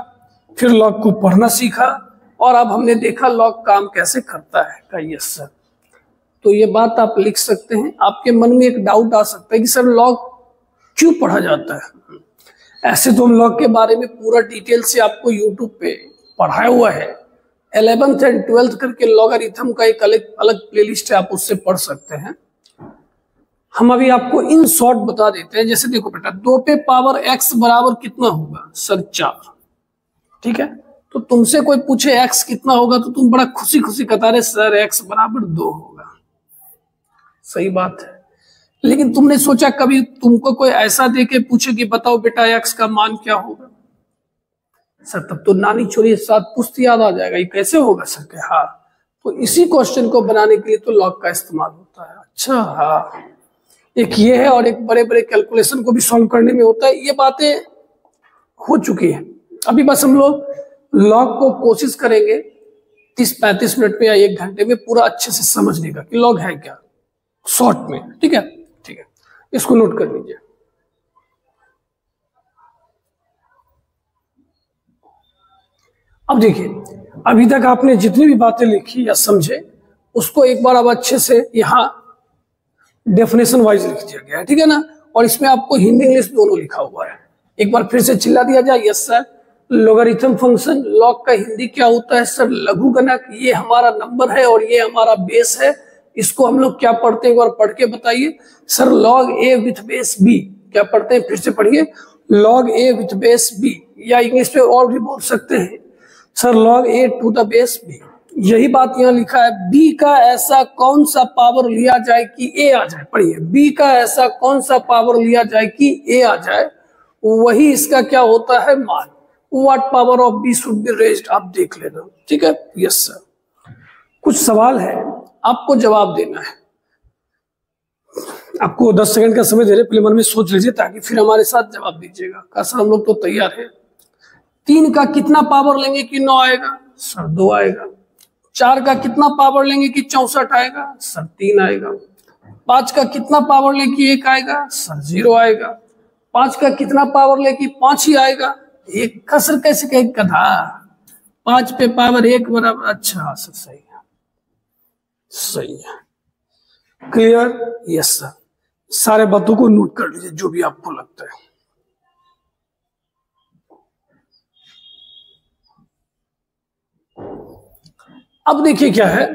फिर लॉग को पढ़ना सीखा, और अब हमने देखा लॉग काम कैसे करता है। का यस सर, तो ये बात आप लिख सकते हैं। आपके मन में एक डाउट आ सकता है कि सर लॉग क्यों पढ़ा जाता है। ऐसे तो हम लॉग के बारे में पूरा डिटेल से आपको यूट्यूब पे पढ़ाया हुआ है। 11th एंड 12th करके लॉगरिथम का एक अलग प्लेलिस्ट है, आप उससे पढ़ सकते हैं। हम अभी आपको इन शॉर्ट बता देते हैं। जैसे देखो बेटा, 2 पे पावर x बराबर कितना होगा, सर 4, ठीक है। तो तुमसे कोई पूछे x कितना होगा तो तुम बड़ा खुशी खुशी कता रहे सर x बराबर 2 होगा। सही बात है, लेकिन तुमने सोचा कभी तुमको कोई ऐसा दे के पूछे कि बताओ बेटा x का मान क्या होगा? सर तब तो नानी छोरी साथ पुश्त याद आ जाएगा, ये कैसे होगा सर के? हाँ, तो इसी क्वेश्चन को बनाने के लिए तो लॉग का इस्तेमाल होता है। अच्छा हाँ, एक ये है और एक बड़े बड़े कैलकुलेशन को भी सॉल्व करने में होता है। ये बातें हो चुकी है, अभी बस हम लोग लॉग को कोशिश करेंगे 30-35 मिनट में या 1 घंटे में पूरा अच्छे से समझने का कि लॉग है क्या, शॉर्ट में। ठीक है, ठीक है, इसको नोट कर लीजिए। अब देखिए, अभी तक आपने जितनी भी बातें लिखी या समझे उसको एक बार अब अच्छे से यहाँ डेफिनेशन वाइज लिख दिया गया है, ठीक है ना। और इसमें आपको हिंदी इंग्लिश दोनों लिखा हुआ है। एक बार फिर से चिल्ला दिया जाए, yes sir. Logarithm function log का हिंदी क्या होता है सर? लघुगणक। ये हमारा नंबर है और ये हमारा बेस है, इसको हम लोग क्या पढ़ते हैं एक बार पढ़ के बताइए sir. Log A with base B क्या पढ़ते हैं? फिर से पढ़िए, log A with base B, या इंग्लिश में और भी बोल सकते हैं sir log A to the base B. यही बात यहाँ लिखा है, b का ऐसा कौन सा पावर लिया जाए कि a आ जाए। पढ़िए, b का ऐसा कौन सा पावर लिया जाए कि a आ जाए, वही इसका क्या होता है? मान। What power of b should be raised, आप देख लेना। ठीक है, यस सर। कुछ सवाल है, आपको जवाब देना है। आपको 10 सेकंड का समय दे रहे, पहले मन में सोच लीजिए ताकि फिर हमारे साथ जवाब दीजिएगा। का सर हम लोग तो तैयार है। 3 का कितना पावर लेंगे कि 9 आएगा? सर 2 आएगा। 4 का कितना पावर लेंगे कि 64 आएगा? सर 3 आएगा। 5 का कितना पावर ले कि 1 आएगा? सर 0 आएगा। 5 का कितना पावर ले कि 5 ही आएगा? 1 का सर कैसे कहें गधा? 5 पे पावर 1 बराबर। अच्छा सर, सही है, सही है, क्लियर? Yes sir. सारे बातों को नोट कर लीजिए जो भी आपको लगता है। अब देखिए क्या है,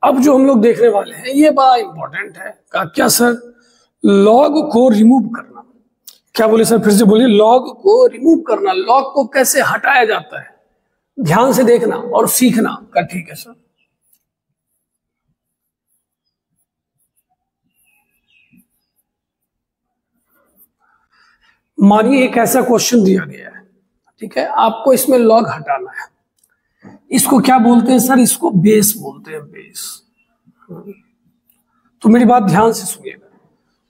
अब जो हम लोग देखने वाले हैं ये बड़ा इंपॉर्टेंट है। क्या सर? लॉग को रिमूव करना। क्या बोले सर? फिर से बोलिए, लॉग को रिमूव करना। लॉग को कैसे हटाया जाता है, ध्यान से देखना और सीखना का। ठीक है सर। मानिए एक ऐसा क्वेश्चन दिया गया है, ठीक है, आपको इसमें लॉग हटाना है। इसको क्या बोलते हैं सर? इसको बेस बोलते हैं, बेस। तो मेरी बात ध्यान से सुनिएगा,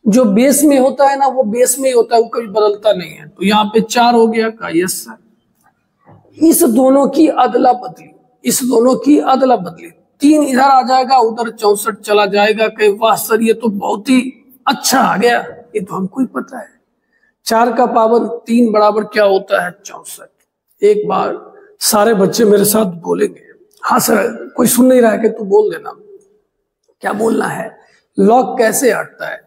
जो बेस में होता है ना वो बेस में ही होता है, वो कभी बदलता नहीं है। तो यहाँ पे 4 हो गया का, यस सर। इस दोनों की अदला बदली, इस दोनों की अदला बदली, 3 इधर आ जाएगा, उधर 64 चला जाएगा। कहीं वाह सर ये तो बहुत ही अच्छा आ गया, ये तो हमको ही पता है। 4 का पावर 3 बराबर क्या होता है? 64। एक बार सारे बच्चे मेरे साथ बोलेंगे। हाँ सर, कोई सुन नहीं रहा है कि तू बोल देना। क्या बोलना है? लॉग कैसे हटता है?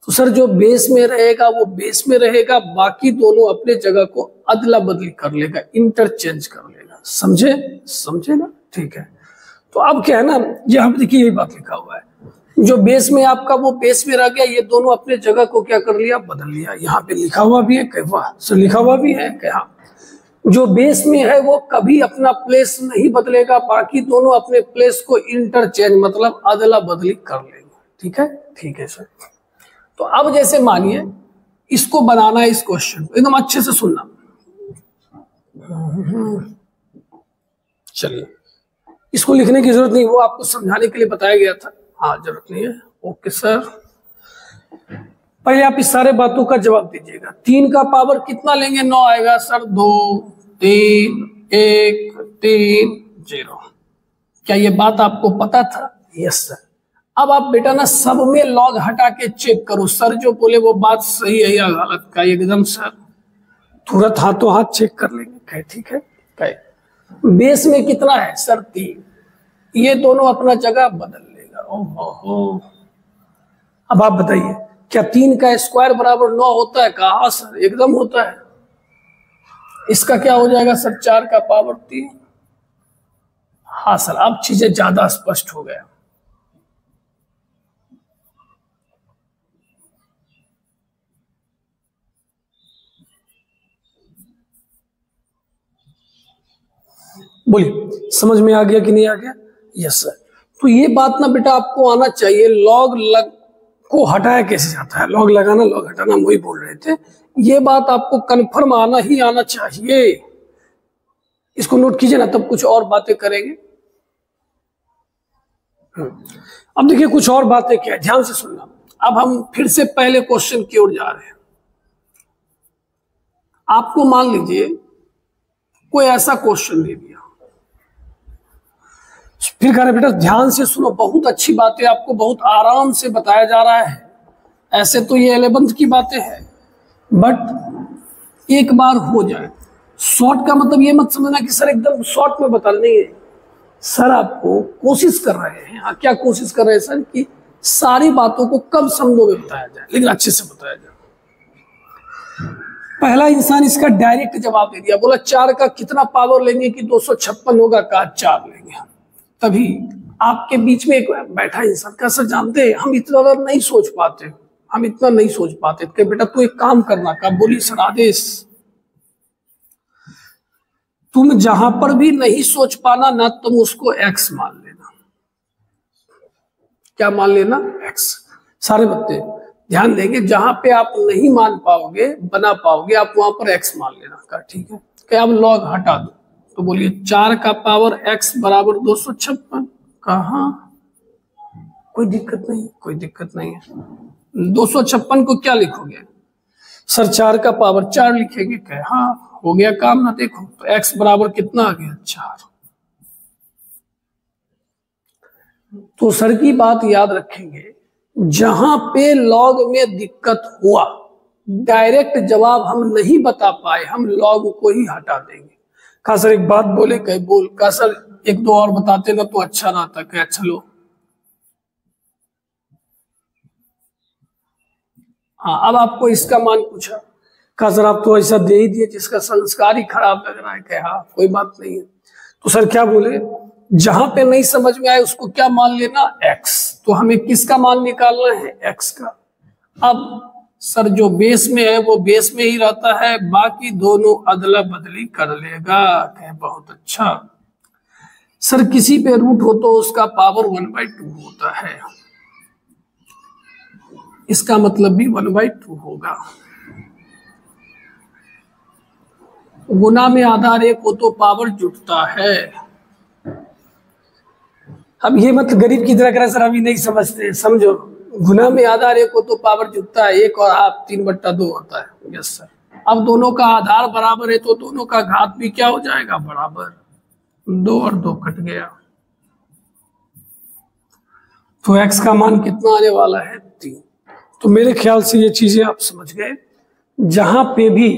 तो सर जो बेस में रहेगा वो बेस में रहेगा, बाकी दोनों अपने जगह को अदला बदली कर लेगा, इंटरचेंज कर लेगा। समझे? समझे ना? ठीक है। तो अब क्या है ना, यहाँ पे देखिए यही बात लिखा हुआ है, जो बेस में आपका वो बेस में रह गया, ये दोनों अपने जगह को क्या कर लिया? बदल लिया। यहाँ पे लिखा हुआ भी है, वाह सर लिखा हुआ भी है क्या? जो बेस में है वो कभी अपना प्लेस नहीं बदलेगा, बाकी दोनों अपने प्लेस को इंटरचेंज मतलब अदला बदली कर लेंगे। ठीक है, ठीक है सर। तो अब जैसे मानिए इसको बनाना है, इस क्वेश्चन को एकदम अच्छे से सुनना। चलिए, इसको लिखने की जरूरत नहीं, वो आपको समझाने के लिए बताया गया था। हाँ, जरूरत नहीं है। ओके सर, पहले आप इस सारे बातों का जवाब दीजिएगा। 3 का पावर कितना लेंगे? 9 आएगा सर। 2 3 1 3 0। क्या ये बात आपको पता था? Yes sir. अब आप बेटा ना सब में लॉग हटा के चेक करो, सर जो बोले वो बात सही है या गलत का। एकदम सर तुरंत हाथों हाथ चेक कर लेंगे। कहे ठीक है। कहे बेस में कितना है सर? 3। ये दोनों अपना जगह बदल लेगा। ओहो, अब आप बताइए क्या 3 का स्क्वायर बराबर 9 होता है? कहा सर, एकदम होता है। इसका क्या हो जाएगा सर? 4 का पावर 3। हाँ सर, अब चीजें ज्यादा स्पष्ट हो गया। बोलिए समझ में आ गया कि नहीं आ गया? Yes sir. तो ये बात ना बेटा आपको आना चाहिए, लॉग लग को हटाया कैसे जाता है, लॉग लगाना लॉग हटाना, हम वही बोल रहे थे। ये बात आपको कन्फर्म आना ही आना चाहिए, इसको नोट कीजिए ना, तब कुछ और बातें करेंगे। अब देखिए कुछ और बातें क्या है, ध्यान से सुनना। अब हम फिर से पहले क्वेश्चन की ओर जा रहे हैं। आपको मान लीजिए कोई ऐसा क्वेश्चन दे दिया, फिर कह रहे बेटा ध्यान से सुनो, बहुत अच्छी बातें आपको बहुत आराम से बताया जा रहा है, ऐसे तो ये 11th की बातें हैं, बट एक बार हो जाए। शॉर्ट का मतलब ये मत समझना कि सर एकदम शॉर्ट में बता, नहीं है सर, आपको कोशिश कर रहे हैं। क्या कोशिश कर रहे हैं सर? कि सारी बातों को कम शब्दों में बताया जाए, लेकिन अच्छे से बताया जाए। पहला इंसान इसका डायरेक्ट जवाब दे दिया, बोला 4 का कितना पावर लेंगे कि 256 होगा? कहा 4 लेंगे। तभी आपके बीच में एक बैठा इंसान का, सर जानते हैं हम इतना नहीं सोच पाते, हम इतना नहीं सोच पाते। कि बेटा तू एक काम करना, का बोली सर आदेश, तुम जहां पर भी नहीं सोच पाना ना, तुम उसको x मान लेना। क्या मान लेना? x। सारे बच्चे ध्यान देंगे, जहां पे आप नहीं मान पाओगे बना पाओगे, आप वहां पर x मान लेना। का ठीक है, क्या अब लॉग हटा दो, तो बोलिए 4 का पावर x बराबर 256। कहा कोई दिक्कत नहीं, कोई दिक्कत नहीं है। 256 को क्या लिखोगे सर? 4 का पावर 4 लिखेंगे। क्या? हाँ हो गया काम ना। देखो तो x बराबर कितना आ गया? 4। तो सर की बात याद रखेंगे, जहां पे लॉग में दिक्कत हुआ, डायरेक्ट जवाब हम नहीं बता पाए, हम लॉग को ही हटा देंगे। कहा सर एक बात बोले? कहे बोल। कहा सर एक दो और बताते ना तो अच्छा रहता। कहे चलो। हाँ अब आपको इसका मान पूछा, कहा सर आप तो ऐसा दे ही दिए जिसका संस्कार ही खराब लग रहा है। कहे हाँ कोई बात नहीं है। तो सर क्या बोले? जहां पे नहीं समझ में आए उसको क्या मान लेना? x। तो हमें किसका मान निकालना है? x का। अब सर जो बेस में है वो बेस में ही रहता है, बाकी दोनों अदला बदली कर लेगा। कहे बहुत अच्छा। सर किसी पे रूट हो तो उसका पावर 1/2 होता है, इसका मतलब भी 1/2 होगा। गुना में आधार 1 हो तो पावर जुटता है। अब ये मतलब गरीब की तरह करें सर, अभी नहीं समझते, समझो। गुना में आधार 1 हो तो पावर जुटता है, 1 और हाफ 3/2 होता है। Yes sir. अब दोनों का आधार बराबर है तो दोनों का घात भी क्या हो जाएगा? बराबर। 2 और 2 कट गया, तो x का मान कितना आने वाला है? 3। तो मेरे ख्याल से ये चीजें आप समझ गए। जहां पे भी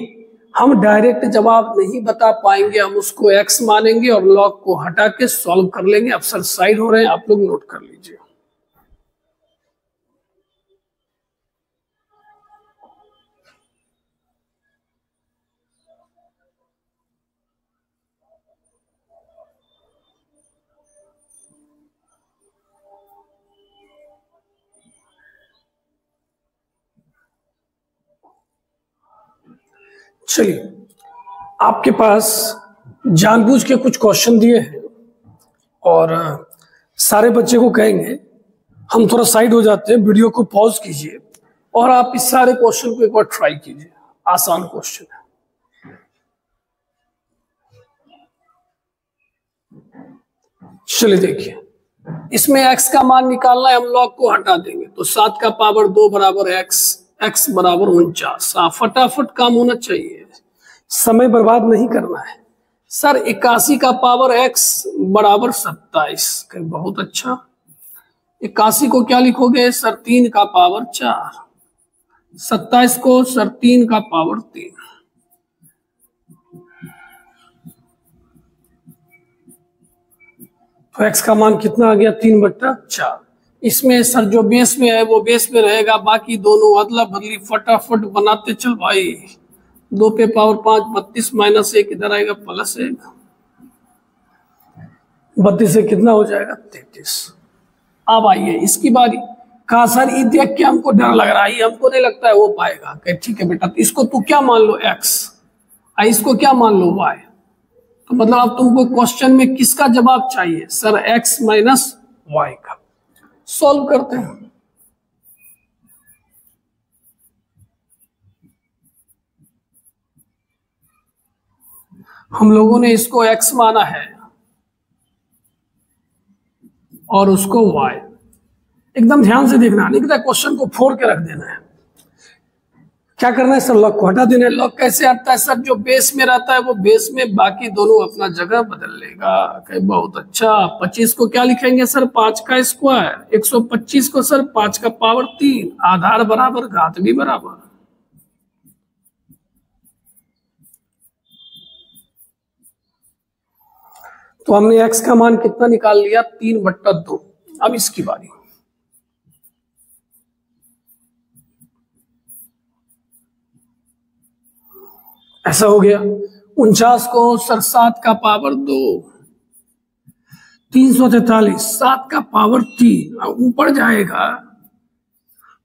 हम डायरेक्ट जवाब नहीं बता पाएंगे, हम उसको x मानेंगे और लॉग को हटा के सॉल्व कर लेंगे। अब सर साइड हो रहे हैं, आप लोग नोट कर लीजिए। चलिए आपके पास जानबूझ के कुछ क्वेश्चन दिए हैं और सारे बच्चे को कहेंगे हम थोड़ा साइड हो जाते हैं, वीडियो को पॉज कीजिए और आप इस सारे क्वेश्चन को एक बार ट्राई कीजिए। आसान क्वेश्चन है। चलिए देखिए, इसमें x का मान निकालना है, हम लॉग को हटा देंगे तो 7 का पावर 2 बराबर x, x बराबर 49। फटाफट काम होना चाहिए, समय बर्बाद नहीं करना है। सर 81 का पावर x बराबर 27। बहुत अच्छा। 81 को क्या लिखोगे सर? 3 का पावर 4। 27 को सर 3 का पावर 3। तो x का मान कितना आ गया? 3/4। इसमें सर जो बेस में है वो बेस में रहेगा, बाकी दोनों अदला बदली फटाफट बनाते चल भाई। 2 पे पावर 5, 32 माइनस 1 इधर आएगा प्लस 1। 32 से कितना हो जाएगा? 33। अब आइए इसकी बारी। कहा सर ये देख के हमको डर लग रहा है, हमको नहीं लगता है वो पाएगा। ठीक है बेटा, तो इसको तू क्या मान लो? x, इसको क्या मान लो? y। तो मतलब अब तुमको क्वेश्चन में किसका जवाब चाहिए सर? x माइनस वाई का। सॉल्व करते हैं। हम लोगों ने इसको x माना है और उसको y। एकदम ध्यान से देखना, लिखता है क्वेश्चन को फोड़ के रख देना है। क्या करना है सर? लॉग को हटा देना है। लॉग कैसे हटता है सर? जो बेस में रहता है वो बेस में, बाकी दोनों अपना जगह बदल लेगा। बहुत अच्छा। 25 को क्या लिखेंगे सर? 5 का स्क्वायर। 125 को सर 5 का पावर 3। आधार बराबर घात भी बराबर। तो हमने x का मान कितना निकाल लिया? 3/2। अब इसकी बारी। ऐसा हो गया। 49 को सर 7 का पावर 2। 343 7 का पावर 3। ऊपर जाएगा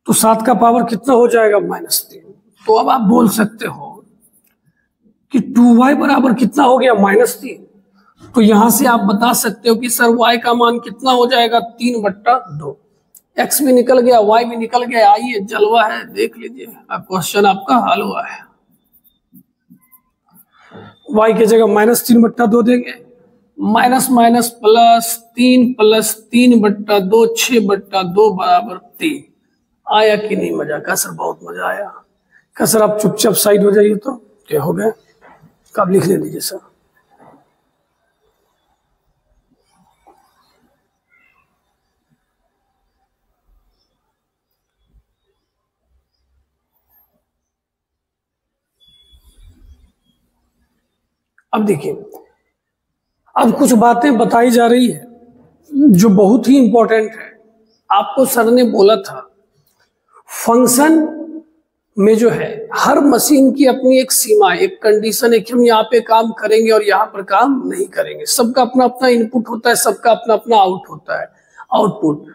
तो 7 का पावर कितना हो जाएगा? -3। तो अब आप बोल सकते हो कि 2y बराबर कितना हो गया? -3। तो यहां से आप बता सकते हो कि सर y का मान कितना हो जाएगा? 3/2। x भी निकल गया, y भी निकल गया। आइए जलवा है, देख लीजिए। अब क्वेश्चन आपका हल हुआ है। y की जगह -3/2 देंगे। माइनस माइनस प्लस 3 + 3/2 6/2 बराबर 3। आया कि नहीं मजा? का सर बहुत मजा आया। का सर आप चुपचाप साइड हो जाइए। तो क्या हो गया? कब लिख ले लीजिए सर। अब देखिए, अब कुछ बातें बताई जा रही है जो बहुत ही इंपॉर्टेंट है। आपको सर ने बोला था फंक्शन में जो है हर मशीन की अपनी एक सीमा, एक कंडीशन है कि हम यहाँ पे काम करेंगे और यहाँ पर काम नहीं करेंगे। सबका अपना अपना इनपुट होता है, सबका अपना अपना आउट होता है, आउटपुट।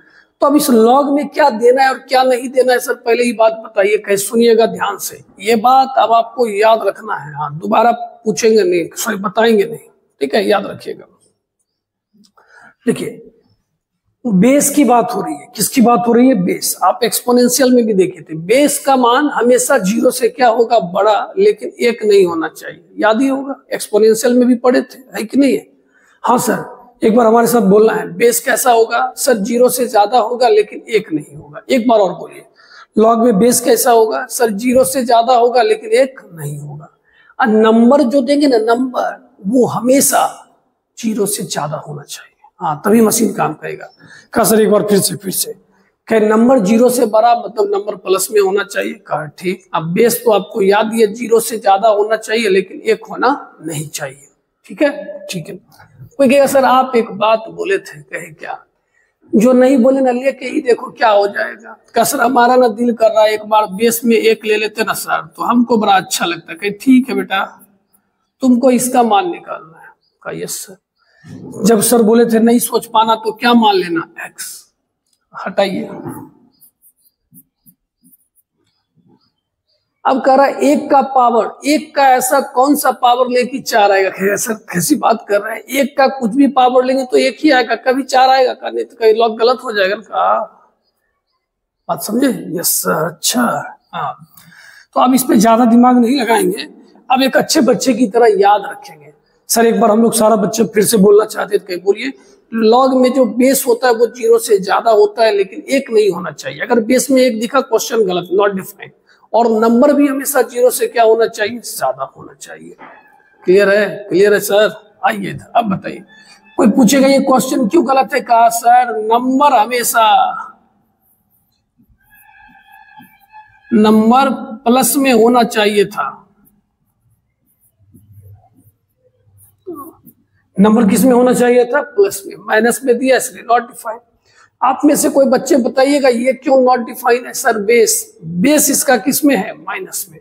तो अब इस लॉग में क्या देना है और क्या नहीं देना है सर, पहले ही बात बताइए। कैसे सुनिएगा ध्यान से, ये बात अब आपको याद रखना है। हाँ, दोबारा पूछेंगे नहीं, सॉरी बताएंगे नहीं, ठीक है? याद रखिएगा। देखिए, बेस की बात हो रही है। किसकी बात हो रही है? बेस। आप एक्सपोनेंशियल में भी देखे थे, बेस का मान हमेशा 0 से क्या होगा? बड़ा, लेकिन 1 नहीं होना चाहिए। याद ही होगा, एक्सपोनेंशियल में भी पढ़े थे, है कि नहीं है? हाँ सर, एक बार हमारे साथ बोलना है। बेस कैसा होगा सर? 0 से ज्यादा होगा लेकिन 1 नहीं होगा। एक बार और बोलिए। लॉग में बेस कैसा होगा सर? 0 से ज्यादा होगा लेकिन 1 नहीं होगा। और नंबर जो देंगे ना, नंबर, वो हमेशा 0 से ज्यादा होना चाहिए। हाँ, तभी मशीन काम करेगा। कहा सर एक बार फिर से कह, नंबर 0 से बड़ा मतलब नंबर प्लस में होना चाहिए। कहा ठीक। अब बेस तो आपको याद ही है, 0 से ज्यादा होना चाहिए लेकिन 1 होना नहीं चाहिए। ठीक है? ठीक है। कोई कहेगा सर आप एक बात बोले थे, कहे क्या? जो नहीं बोले ना लेके ही देखो क्या हो जाएगा। कहा सर हमारा ना दिल कर रहा है एक बार बेस में 1 ले लेते ना सर, तो हमको बड़ा अच्छा लगता है। कहे ठीक है बेटा, तुमको इसका मान निकालना है। कहा यस सर। जब सर बोले थे नहीं सोच पाना तो क्या मान लेना? x। हटाइए। अब कह रहा है 1 का पावर, 1 का ऐसा कौन सा पावर लेके 4 आएगा? सर कैसी बात कर रहे हैं? 1 का कुछ भी पावर लेंगे तो 1 ही आएगा, कभी 4 आएगा का? नहीं तो कहीं लॉग गलत हो जाएगा ना। बात समझे? Yes sir. अच्छा, हाँ। तो अब इस पे ज्यादा दिमाग नहीं लगाएंगे। अब एक अच्छे बच्चे की तरह याद रखेंगे। सर एक बार हम लोग सारा बच्चे फिर से बोलना चाहते थे, बोलिए। लॉग में जो बेस होता है वो 0 से ज्यादा होता है लेकिन 1 नहीं होना चाहिए। अगर बेस में 1 दिखा, क्वेश्चन गलत, नॉट डिफाइंड। और नंबर भी हमेशा 0 से क्या होना चाहिए? ज्यादा होना चाहिए। क्लियर है? क्लियर है सर। आइए इधर, अब बताइए। कोई पूछेगा ये क्वेश्चन क्यों गलत है? कहा सर नंबर हमेशा नंबर प्लस में होना चाहिए था। नंबर किस में होना चाहिए था? प्लस में। माइनस में दिया इसलिए नॉट डिफाइंड। आप में से कोई बच्चे बताइएगा ये क्यों नॉट डिफाइंड है? सर बेस इसका किस में है? माइनस में,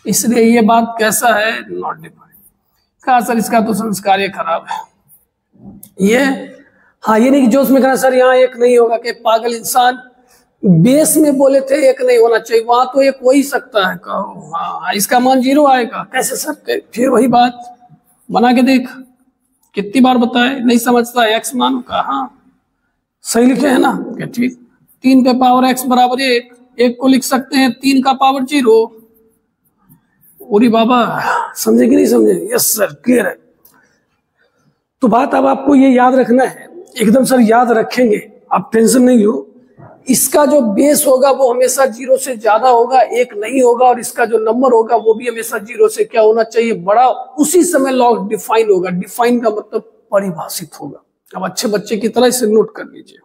इसलिए ये बात कैसा है? Not defined. कहा सर इसका तो संस्कार खराब है। ये हाँ, ये नहीं कि जोश में कहना सर यहाँ 1 नहीं होगा। कि पागल इंसान, बेस में बोले थे 1 नहीं होना चाहिए, वहां तो 1 हो ही सकता है। कहो हाँ, इसका मान 0 आएगा कैसे सर? फिर वही बात बना के देख। कितनी बार बताए, नहीं समझता एक्स मान का, हाँ सही लिखे है ना, क्या ठीक। 3 पे पावर एक्स बराबर 1, 1 को लिख सकते हैं 3 का पावर 0। ओरी बाबा समझे कि नहीं समझे? यस सर क्लियर है। तो बात अब आपको ये याद रखना है, एकदम सर याद रखेंगे, आप टेंशन नहीं लो। इसका जो बेस होगा वो हमेशा 0 से ज्यादा होगा, 1 नहीं होगा, और इसका जो नंबर होगा वो भी हमेशा 0 से क्या होना चाहिए, बड़ा। उसी समय लॉग डिफाइन होगा। डिफाइन का मतलब परिभाषित होगा। अब अच्छे बच्चे की तरह इसे नोट कर लीजिए।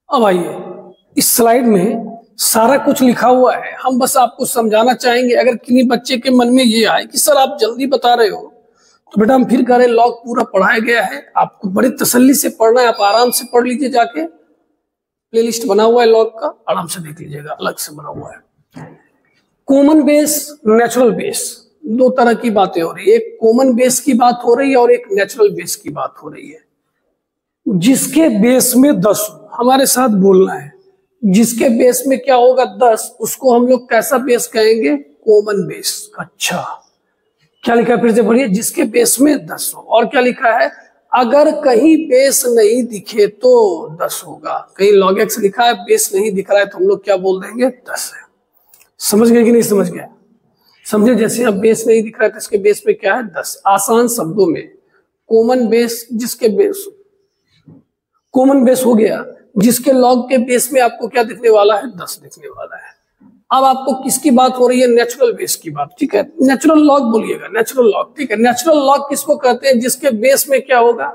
अब आइए, इस स्लाइड में सारा कुछ लिखा हुआ है, हम बस आपको समझाना चाहेंगे। अगर किसी बच्चे के मन में ये आए कि सर आप जल्दी बता रहे हो, तो बेटा हम फिर कह रहे लॉग पूरा पढ़ाया गया है, आपको बड़ी तसल्ली से पढ़ना है, आप आराम से पढ़ लीजिए, जाके प्लेलिस्ट बना हुआ है लॉग का, आराम से देख लीजिएगा, अलग से बना हुआ है। कॉमन बेस, नेचुरल बेस, दो तरह की बातें हो रही है। एक कॉमन बेस की बात हो रही है और एक नेचुरल बेस की बात हो रही है। जिसके बेस में 10, हमारे साथ बोलना है, जिसके बेस में क्या होगा 10, उसको हम लोग कैसा बेस कहेंगे, कॉमन बेस। अच्छा क्या लिखा है फिर से पढ़िए, जिसके बेस में 10 हो। और क्या लिखा है, अगर कहीं बेस नहीं दिखे तो 10 होगा। कहीं log x लिखा है, बेस नहीं दिख रहा है, तो हम लोग क्या बोल देंगे, 10 है। समझ गए कि नहीं समझ गए? समझे, जैसे अब बेस नहीं दिख रहा है तो इसके बेस में क्या है, 10। आसान शब्दों में कॉमन बेस, जिसके बेस कॉमन बेस हो गया, जिसके लॉग के बेस में आपको क्या दिखने वाला है, 10 दिखने वाला है। अब आपको किसकी बात हो रही है, नेचुरल बेस की बात, ठीक है। नेचुरल लॉग बोलिएगा, नेचुरल लॉग, ठीक है। नेचुरल लॉग किसको कहते हैं, जिसके बेस में क्या होगा,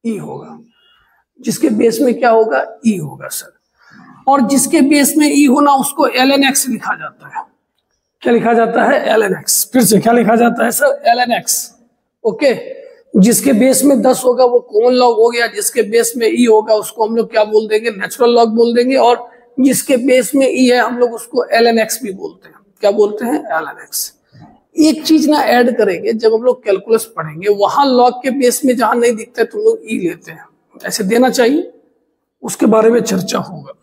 ई होगा। जिसके बेस में क्या होगा, ई होगा सर। और जिसके बेस में ई होना, उसको ln(x) लिखा जाता है। क्या लिखा जाता है, ln(x). फिर से क्या लिखा जाता है सर, ln(x). ओके, जिसके बेस में 10 होगा वो कॉमन लॉग हो गया, जिसके बेस में ई होगा उसको हम लोग क्या बोल देंगे, नेचुरल लॉग बोल देंगे। और जिसके बेस में ई है हम लोग उसको ln(x) भी बोलते हैं। क्या बोलते हैं, ln(x). एक चीज ना ऐड करेंगे, जब हम लोग कैलकुलस पढ़ेंगे, वहां लॉग के बेस में जहां नहीं दिखता है तो लोग ई लेते हैं, ऐसे देना चाहिए, उसके बारे में चर्चा होगा।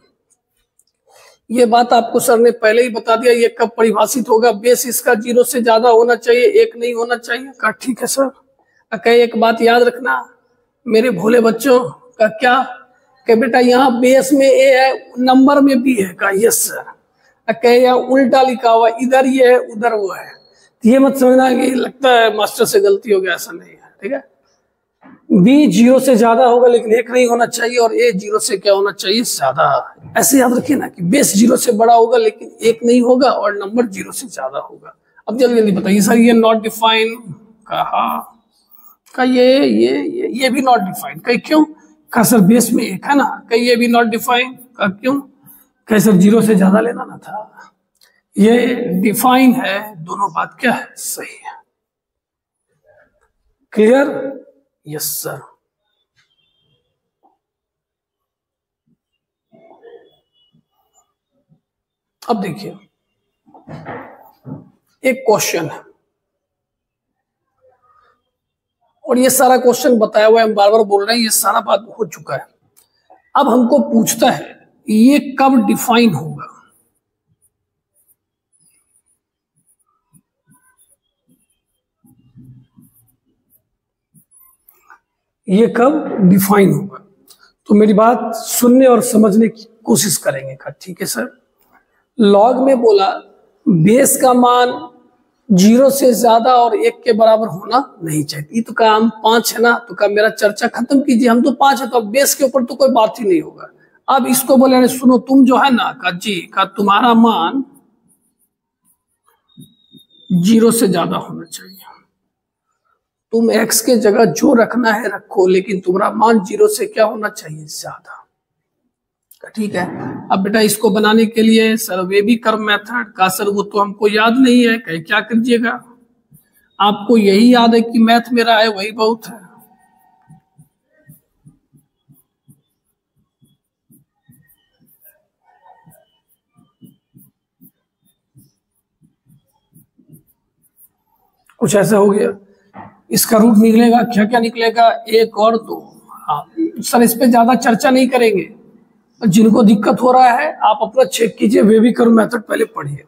ये बात आपको सर ने पहले ही बता दिया, ये कब परिभाषित होगा, बेस इसका 0 से ज्यादा होना चाहिए, 1 नहीं होना चाहिए। कहा ठीक है सर। कहे एक बात याद रखना मेरे भोले बच्चों का, क्या कि बेटा यहाँ बेस में ए है, नंबर में बी है। कहा यस सर। कहे यहाँ उल्टा लिखा हुआ, इधर ये है उधर वो है, तो ये मत समझना कि लगता है मास्टर से गलती हो गया, ऐसा नहीं है, ठीक है। बी 0 से ज्यादा होगा लेकिन 1 नहीं होना चाहिए, और ए 0 से क्या होना चाहिए, ज्यादा। ऐसे याद रखिए ना कि बेस 0 से बड़ा होगा लेकिन 1 नहीं होगा, और नंबर 0 से ज्यादा होगा। अब जल्दी जल्दी बताइए सर, ये नॉट डिफाइन कहा का, ये भी नॉट डिफाइन, कहीं क्यों, का सर बेस में 1 है ना, कहीं ये भी नॉट डिफाइन, का क्यों, कहीं सर 0 से ज्यादा लेना ना था, ये डिफाइन है। दोनों बात क्या है, सही है। Clear, yes sir. अब देखिए एक क्वेश्चन है, और ये सारा क्वेश्चन बताया हुआ है, हम बार बार बोल रहे हैं, ये सारा बात हो चुका है। अब हमको पूछता है ये कब डिफाइन होगा, ये कब डिफाइन होगा। तो मेरी बात सुनने और समझने की कोशिश करेंगे। ठीक है सर, लॉग में बोला बेस का मान 0 से ज्यादा और 1 के बराबर होना नहीं चाहिए। तो कहा हम 5 है ना, तो कहा मेरा चर्चा खत्म कीजिए, हम तो 5 है, तो अब बेस के ऊपर तो कोई बात ही नहीं होगा। अब इसको बोले सुनो तुम जो है ना, कहा जी, कहा तुम्हारा मान 0 से ज्यादा होना चाहिए, तुम x के जगह जो रखना है रखो, लेकिन तुम्हारा मान 0 से क्या होना चाहिए, ज्यादा। ठीक है। अब बेटा इसको बनाने के लिए सर वे भी कर्व मेथड का, सर वो तो हमको याद नहीं है, कहे क्या कीजिएगा, आपको यही याद है कि मैथ मेरा है वही बहुत है। कुछ ऐसा हो गया, इसका रूट निकलेगा, क्या क्या निकलेगा, 1 और 2। हाँ सर, इस पे ज्यादा चर्चा नहीं करेंगे, जिनको दिक्कत हो रहा है आप अपना चेक कीजिए, वेवी कर्व मेथड पहले पढ़िए।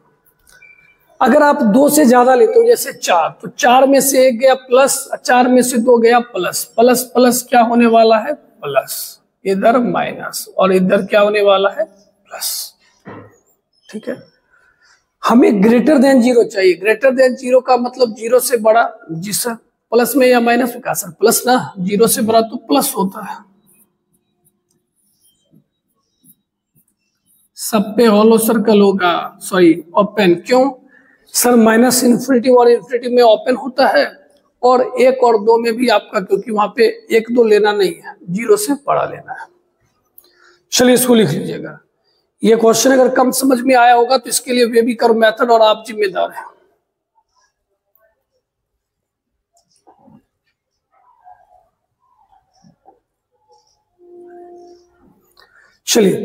अगर आप 2 से ज्यादा लेते हो जैसे 4, तो 4 में से 1 गया प्लस, 4 में से 2 गया प्लस, प्लस प्लस क्या होने वाला है प्लस, इधर माइनस और इधर क्या होने वाला है प्लस। ठीक है, हमें ग्रेटर देन 0 चाहिए। ग्रेटर देन 0 का मतलब 0 से बड़ा। जी सर, प्लस में या माइनस में? कहा सर प्लस ना, 0 से बड़ा तो प्लस होता है। सब पे हॉलो सर्कल होगा, सॉरी ओपन। क्यों सर? माइनस इन्फिनिटी और इन्फिनिटी में ओपन होता है, और 1 और 2 में भी आपका, क्योंकि वहां पे 1 2 लेना नहीं है, 0 से बड़ा लेना है। चलिए इसको लिख लीजिएगा। ये क्वेश्चन अगर कम समझ में आया होगा तो इसके लिए वेवी कर्व मेथड और आप जिम्मेदार हैं। चलिए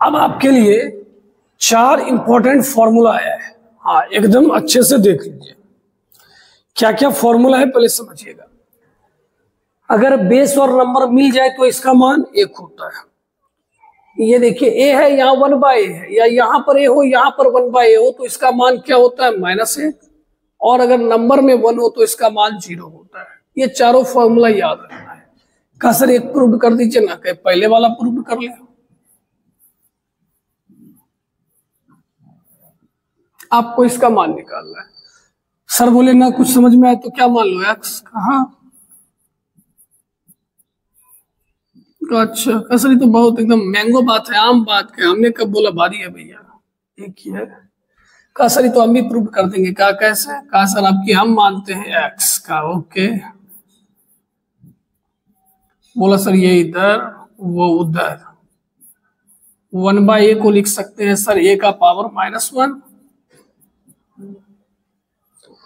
अब आपके लिए 4 इंपॉर्टेंट फॉर्मूला आया है। हाँ, एकदम अच्छे से देख लीजिए क्या क्या फॉर्मूला है, पहले समझिएगा। अगर बेस और नंबर मिल जाए तो इसका मान 1 होता है। ये देखिए a है, यहाँ 1/a है, या यहाँ पर a हो यहाँ पर 1/a हो, तो इसका मान क्या होता है -1। और अगर नंबर में 1 हो तो इसका मान 0 होता है। ये चारों फॉर्मूला याद रखना है। कहा सर एक प्रूव कर दीजिए ना, कहे पहले वाला प्रूव कर ले। आपको इसका मान निकालना है। सर बोले ना कुछ समझ में आए तो क्या मान लो एक्स। कहा अच्छा सर, ये तो बहुत एकदम मैंगो बात है, आम बात है, हमने कब बोला भारी है भैया, एक ही है। कहा सर ये तो हम भी प्रूव कर देंगे। कहा कैसे? कहा सर आपकी हम मानते हैं एक्स का। ओके, बोला सर ये इधर वो उधर, 1/a को लिख सकते हैं सर a का पावर -1।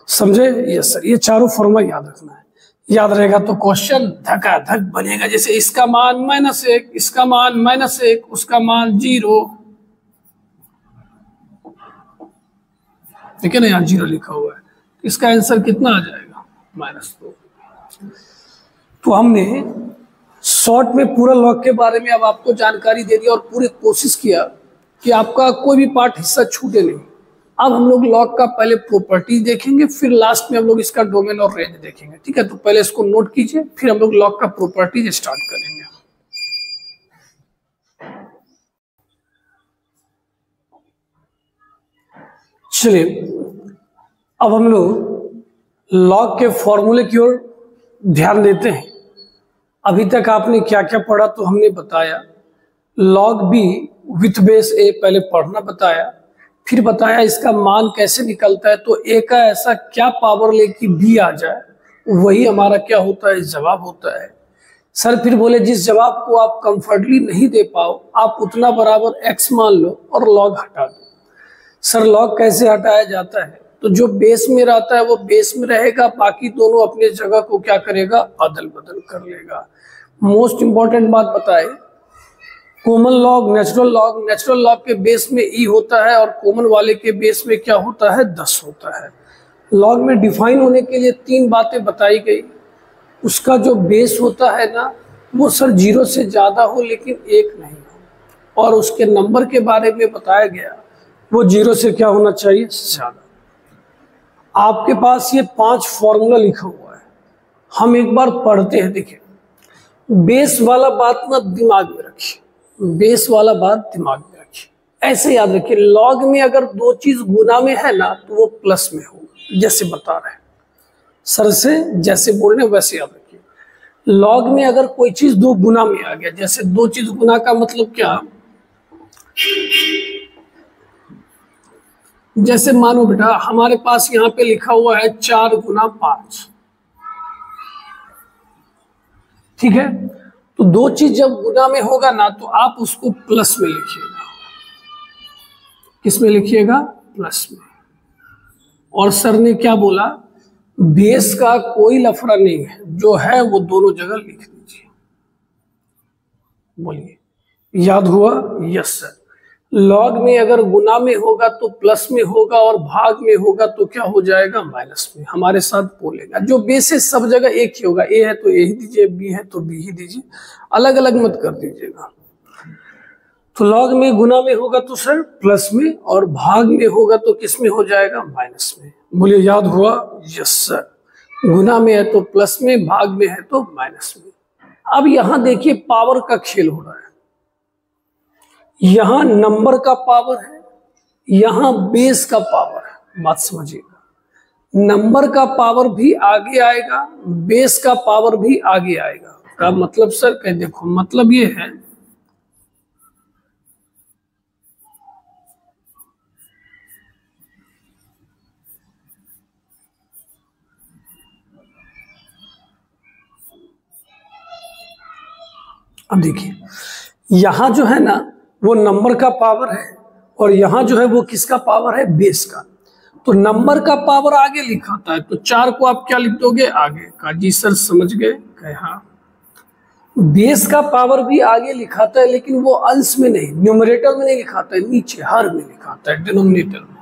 समझे? यस सर, ये चारों फॉर्मूला याद रखना है। याद रहेगा तो क्वेश्चन धकाधक बनेगा। जैसे इसका मान -1, इसका मान -1, उसका मान 0। ठीक है ना, यहाँ 0 लिखा हुआ है, इसका आंसर कितना आ जाएगा -2। तो हमने शॉर्ट में पूरा लॉग के बारे में अब आपको जानकारी दे दी और पूरी कोशिश किया कि आपका कोई भी पार्ट हिस्सा छूटे नहीं। अब हम लोग लॉग का पहले प्रॉपर्टी देखेंगे, फिर लास्ट में हम लोग इसका डोमेन और रेंज देखेंगे। ठीक है, तो पहले इसको नोट कीजिए, फिर हम लोग लॉग का प्रॉपर्टीज स्टार्ट करेंगे। चलिए अब हम लोग लॉग के फॉर्मूले की ओर ध्यान देते हैं। अभी तक आपने क्या क्या पढ़ा तो हमने बताया। लॉग बी विथ बेस ए पहले पढ़ना बताया, फिर बताया इसका मान कैसे निकलता है। तो ए का ऐसा क्या पावर ले कि बी आ जाए, वही हमारा क्या होता है, जवाब होता है। सर फिर बोले जिस जवाब को आप कंफर्टली नहीं दे पाओ आप उतना बराबर एक्स मान लो और लॉग हटा दो। सर लॉग कैसे हटाया जाता है? तो जो बेस में रहता है वो बेस में रहेगा, बाकी दोनों अपने जगह को क्या करेगा, अदल बदल कर लेगा। मोस्ट इंपॉर्टेंट बात बताए, common log, natural log, natural log के बेस में ई होता है और कॉमन वाले के बेस में क्या होता है, 10 होता है। लॉग में डिफाइन होने के लिए 3 बातें बताई गई। उसका जो बेस होता है ना वो सर 0 से ज्यादा हो लेकिन 1 नहीं हो, और उसके नंबर के बारे में बताया गया वो 0 से क्या होना चाहिए, ज्यादा। आपके पास ये 5 फॉर्मूला लिखा हुआ है, हम एक बार पढ़ते हैं। देखिए बेस वाला बात ना दिमाग में रखिए, बेस वाला बात दिमाग में रखिए। ऐसे याद रखिए, लॉग में अगर 2 चीज गुना में है ना तो वो प्लस में होगा, जैसे बता रहे हैं सर से, जैसे बोल रहे हैं वैसे याद रखिए। लॉग में अगर कोई चीज 2 गुना में आ गया, जैसे 2 चीज गुना का मतलब क्या, जैसे मानो बेटा हमारे पास यहाँ पे लिखा हुआ है 4 गुना 5, ठीक है। तो 2 चीज जब गुना में होगा ना तो आप उसको प्लस में लिखिएगा। किस में लिखिएगा, प्लस में। और सर ने क्या बोला, बेस का कोई लफड़ा नहीं है, जो है वो दोनों जगह लिख दीजिए। बोलिए याद हुआ? Yes sir. लॉग में अगर गुना में होगा तो प्लस में होगा और भाग में होगा तो क्या हो जाएगा, माइनस में। हमारे साथ बोलेगा जो बेस है सब जगह एक ही होगा, ए है तो ए ही दीजिए, बी है तो बी ही दीजिए, अलग अलग मत कर दीजिएगा। तो लॉग में गुना में होगा तो सर प्लस में, और भाग में होगा तो किस में हो जाएगा, माइनस में। बोलिए याद हुआ? Yes sir. गुना में है तो प्लस में, भाग में है तो माइनस में। अब यहां देखिए पावर का खेल हो रहा है। यहां नंबर का पावर है, यहां बेस का पावर है। बात समझिएगा, नंबर का पावर भी आगे आएगा, बेस का पावर भी आगे आएगा। का मतलब सर कह देखो, मतलब ये है अब देखिए यहां जो है ना वो नंबर का पावर है, और यहां जो है वो किसका पावर है, बेस का। तो नंबर का पावर आगे लिखा होता है, तो 4 को आप क्या लिख दोगे, आगे का। जी सर समझ गए? कहे हाँ। बेस का पावर भी आगे लिखाता है, लेकिन वो अंश में नहीं, न्यूमरेटर में नहीं लिखाता है, नीचे हर में लिखाता है, डिनोमिनेटर में।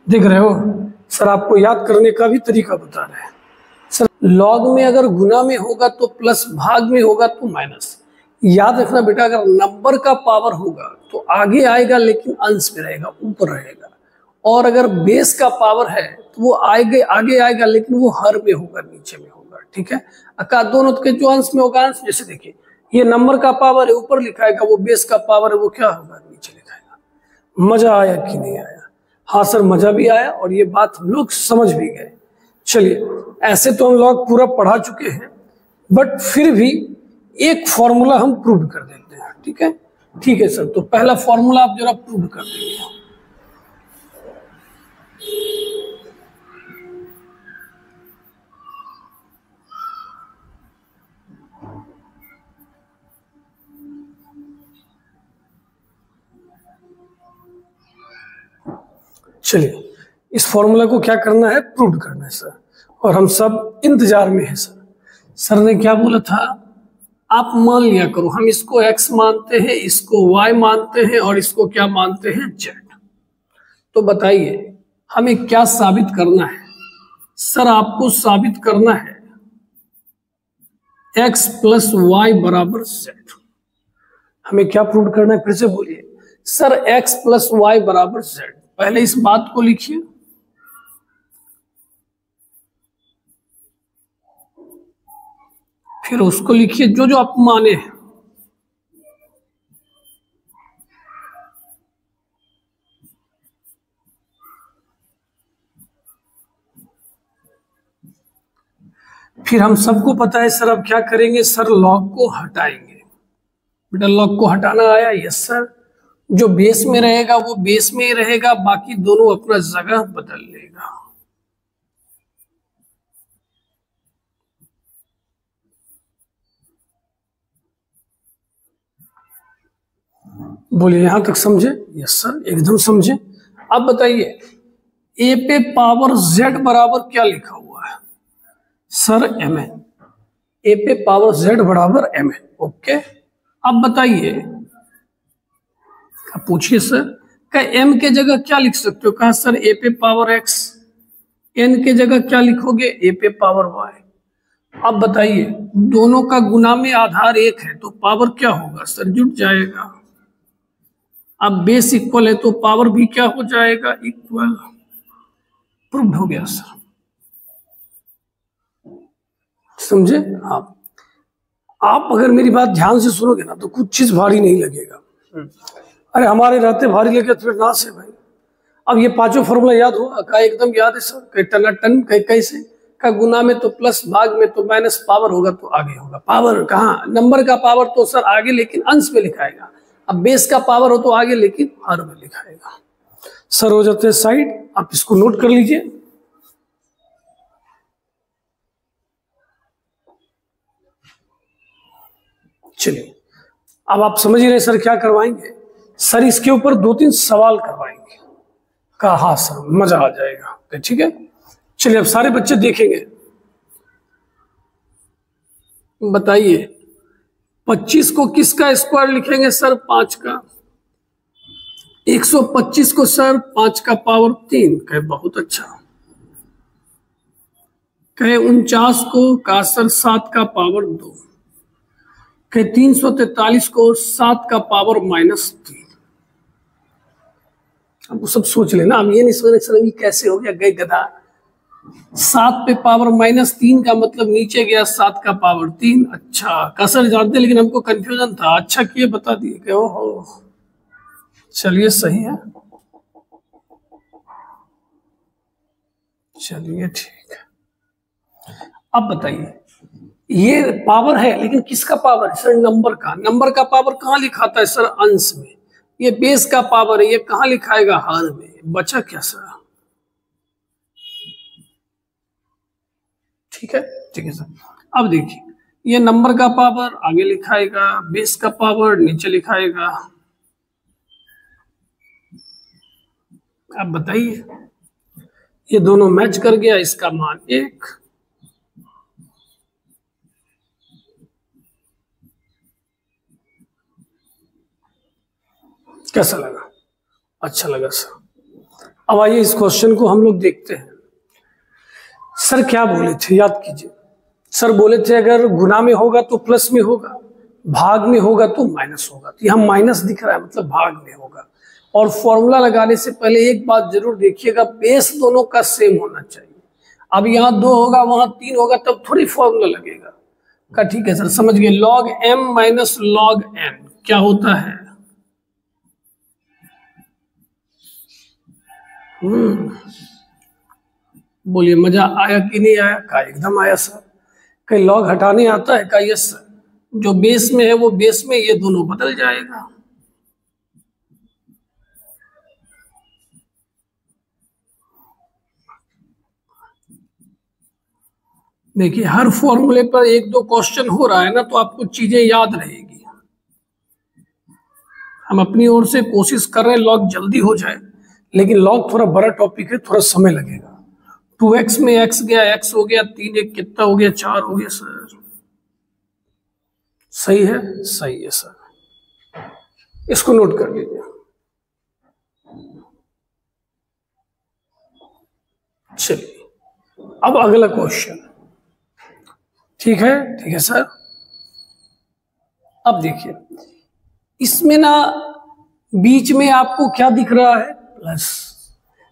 देख रहे हो सर, आपको याद करने का भी तरीका बता रहे हैं सर। लॉग में अगर गुना में होगा तो प्लस, भाग में होगा तो माइनस। याद रखना बेटा, अगर नंबर का पावर होगा तो आगे आएगा लेकिन अंश में रहेगा, ऊपर रहेगा। और अगर बेस का पावर है तो वो आगे आगे आएगा लेकिन वो हर में होगा, नीचे में होगा। ठीक है, अका दोनों के जो अंश में होगा अंश। जैसे देखिए ये नंबर का पावर है, ऊपर लिखाएगा, वो बेस का पावर है, वो क्या होगा, नीचे लिखाएगा। मजा आया कि नहीं आया? हाँ सर मजा भी आया, और ये बात हम लोग समझ भी गए। चलिए, ऐसे तो हम लोग पूरा पढ़ा चुके हैं, बट फिर भी एक फॉर्मूला हम प्रूव कर देते हैं। ठीक है? ठीक है सर, तो पहला फॉर्मूला आप जरा प्रूव कर देंगे। चलिए, इस फॉर्मूला को क्या करना है, प्रूव करना है सर, और हम सब इंतजार में हैं सर। सर ने क्या बोला था, आप मान लिया करो, हम इसको x मानते हैं, इसको y मानते हैं, और इसको क्या मानते हैं, z। तो बताइए हमें क्या साबित करना है? सर आपको साबित करना है x प्लस वाई बराबर z। हमें क्या प्रूव करना है, फिर से बोलिए सर। x प्लस वाई बराबर z। पहले इस बात को लिखिए, फिर उसको लिखिए जो जो आप माने हैं। फिर हम सबको पता है सर, अब क्या करेंगे सर, लॉग को हटाएंगे। बेटा लॉग को हटाना आया? Yes sir. जो बेस में रहेगा वो बेस में ही रहेगा, बाकी दोनों अपना जगह बदल लेगा। बोलिए यहां तक समझे? यस सर, एकदम समझे। अब बताइए ए पे पावर जेड बराबर क्या लिखा हुआ है सर, एम एन। ए पे पावर जेड बराबर एम एन। ओके, अब बताइए, पूछिए सर, क्या एम के जगह क्या लिख सकते हो? कहा सर ए पे पावर एक्स। एन के जगह क्या लिखोगे? ए पे पावर वाई। अब बताइए, दोनों का गुना में आधार एक है तो पावर क्या होगा सर, जुट जाएगा। अब बेस इक्वल है तो पावर भी क्या हो जाएगा, इक्वल। प्रूव्ड हो गया सर, समझे आप? आप अगर मेरी बात ध्यान से सुनोगे ना तो कुछ चीज भारी नहीं लगेगा। अरे हमारे रहते भारी लगे तो फिर ना से भाई। अब ये पांचों फॉर्मूला याद हुआ का? एकदम याद है सर। कहीं टना टन, कहीं कैसे का, गुना में तो प्लस, भाग में तो माइनस, पावर होगा तो आगे होगा। पावर कहाँ, नंबर का पावर तो सर आगे लेकिन अंश में लिखाएगा। अब बेस का पावर हो तो आगे लेकिन हर में लिखाएगा। सर हो जाते हैं साइड, आप इसको नोट कर लीजिए। चलिए, अब आप समझ ही रहे सर क्या करवाएंगे। सर इसके ऊपर 2-3 सवाल करवाएंगे। कहा हाँ सर, मजा आ जाएगा। तो ठीक है, चलिए अब सारे बच्चे देखेंगे। बताइए 25 को किसका स्क्वायर लिखेंगे सर, 5 का। 125 को सर 5 का पावर 3। कहे बहुत अच्छा। कहे 49 को का सर 7 का पावर 2, कहे 343 को 7 का पावर -3। अब वो सब सोच लेना, हम ये नहीं सोच रहे कैसे हो गया, गए गधा। 7 पे पावर -3 का मतलब नीचे गया 7 का पावर 3। अच्छा कसर जानते, लेकिन हमको कंफ्यूजन था, अच्छा किए बता दिए कि ओहो, चलिए सही है, चलिए ठीक है। अब बताइए, ये पावर है लेकिन किसका पावर है सर? नंबर का। नंबर का पावर कहाँ लिखाता है सर? अंश में। ये बेस का पावर है, ये कहाँ लिखाएगा? हर में। बचा क्या सर? ठीक है, ठीक है सर। अब देखिए, ये नंबर का पावर आगे लिखाएगा, बेस का पावर नीचे लिखाएगा। अब बताइए, ये दोनों मैच कर गया, इसका मान 1। कैसा लगा? अच्छा लगा सर। अब आइए इस क्वेश्चन को हम लोग देखते हैं। सर क्या बोले थे, याद कीजिए। सर बोले थे अगर गुना में होगा तो प्लस में होगा, भाग में होगा तो माइनस होगा। तो यहाँ माइनस दिख रहा है, मतलब भाग में होगा। और फॉर्मूला लगाने से पहले एक बात जरूर देखिएगा, बेस दोनों का सेम होना चाहिए। अब यहाँ 2 होगा, वहां 3 होगा, तब थोड़ी फॉर्मूला लगेगा का। ठीक है सर, समझ गए। log m minus log n क्या होता है? बोलिए, मजा आया कि नहीं आया? का एकदम आया सर। कहीं लॉग हटाने आता है का? Yes sir. जो बेस में है वो बेस में, ये दोनों बदल जाएगा। देखिए, हर फॉर्मूले पर 1-2 क्वेश्चन हो रहा है ना, तो आपको चीजें याद रहेगी। हम अपनी ओर से कोशिश कर रहे हैं लॉग जल्दी हो जाए, लेकिन लॉग थोड़ा बड़ा टॉपिक है, थोड़ा समय लगेगा। 2x में x गया, x हो गया 3, एक कितना हो गया? 4 हो गया सर। सही है, सही है सर। इसको नोट कर लीजिए। चलिए, अब अगला क्वेश्चन। ठीक है, ठीक है सर। अब देखिए, इसमें ना बीच में आपको क्या दिख रहा है? प्लस।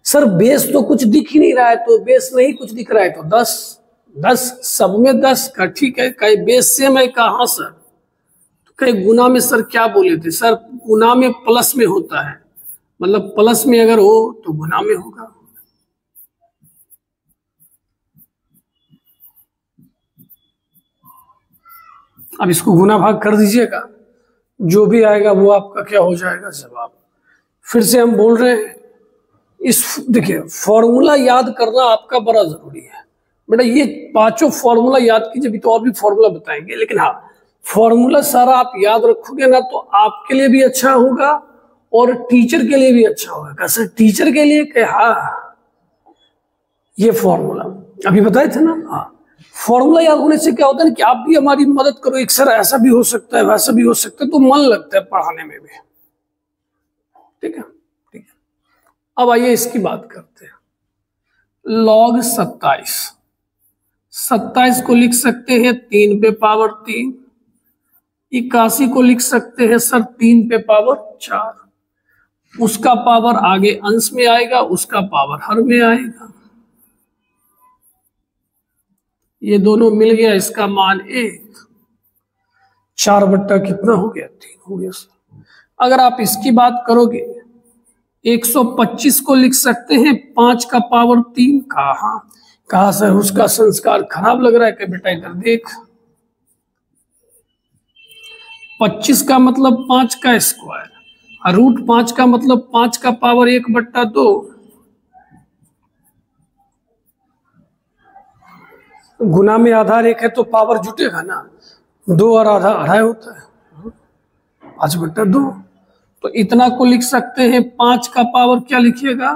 सर बेस तो कुछ दिख ही नहीं रहा है, तो बेस नहीं कुछ दिख रहा है तो 10 10 सब में 10 का। ठीक है, कहीं बेस सेम है का? हाँ सर। तो कहीं गुना में सर क्या बोले थे? सर गुना में प्लस में होता है, मतलब प्लस में अगर हो तो गुना में होगा। अब इसको गुना भाग कर दीजिएगा, जो भी आएगा वो आपका क्या हो जाएगा? जवाब। फिर से हम बोल रहे हैं, इस देखिए फॉर्मूला याद करना आपका बड़ा जरूरी है बेटा। ये 5 फॉर्मूला याद कीजिए, भी तो और भी फॉर्मूला बताएंगे, लेकिन हाँ, फॉर्मूला सारा आप याद रखोगे ना तो आपके लिए भी अच्छा होगा और टीचर के लिए भी अच्छा होगा। कैसे? टीचर के लिए कि हाँ, ये फॉर्मूला अभी बताए थे ना। हाँ, फॉर्मूला याद होने से क्या होता है ना कि आप भी हमारी मदद करो। एक सर ऐसा भी हो सकता है, वैसा भी हो सकता है, तो मन लगता है पढ़ाने में भी। ठीक है, ठीक है। अब आइए इसकी बात करते हैं। log 27, 27 को लिख सकते हैं 3 पे पावर 3। 81 को लिख सकते हैं सर 3 पे पावर 4। उसका पावर आगे अंश में आएगा, उसका पावर हर में आएगा। ये दोनों मिल गया, इसका मान 1। 4 बट्टा कितना हो गया? 3 हो गया सर। अगर आप इसकी बात करोगे, 125 को लिख सकते हैं 5 का पावर 3। कहा सर उसका संस्कार खराब लग रहा है? कि बेटा इधर देख, 25 का मतलब 5 का स्क्वायर, और √5 का मतलब 5 का पावर 1/2। गुना में आधार 1 है तो पावर जुटेगा ना, 2 और आधा अढ़ाई होता है, 5/2। तो इतना को लिख सकते हैं 5 का पावर क्या लिखिएगा?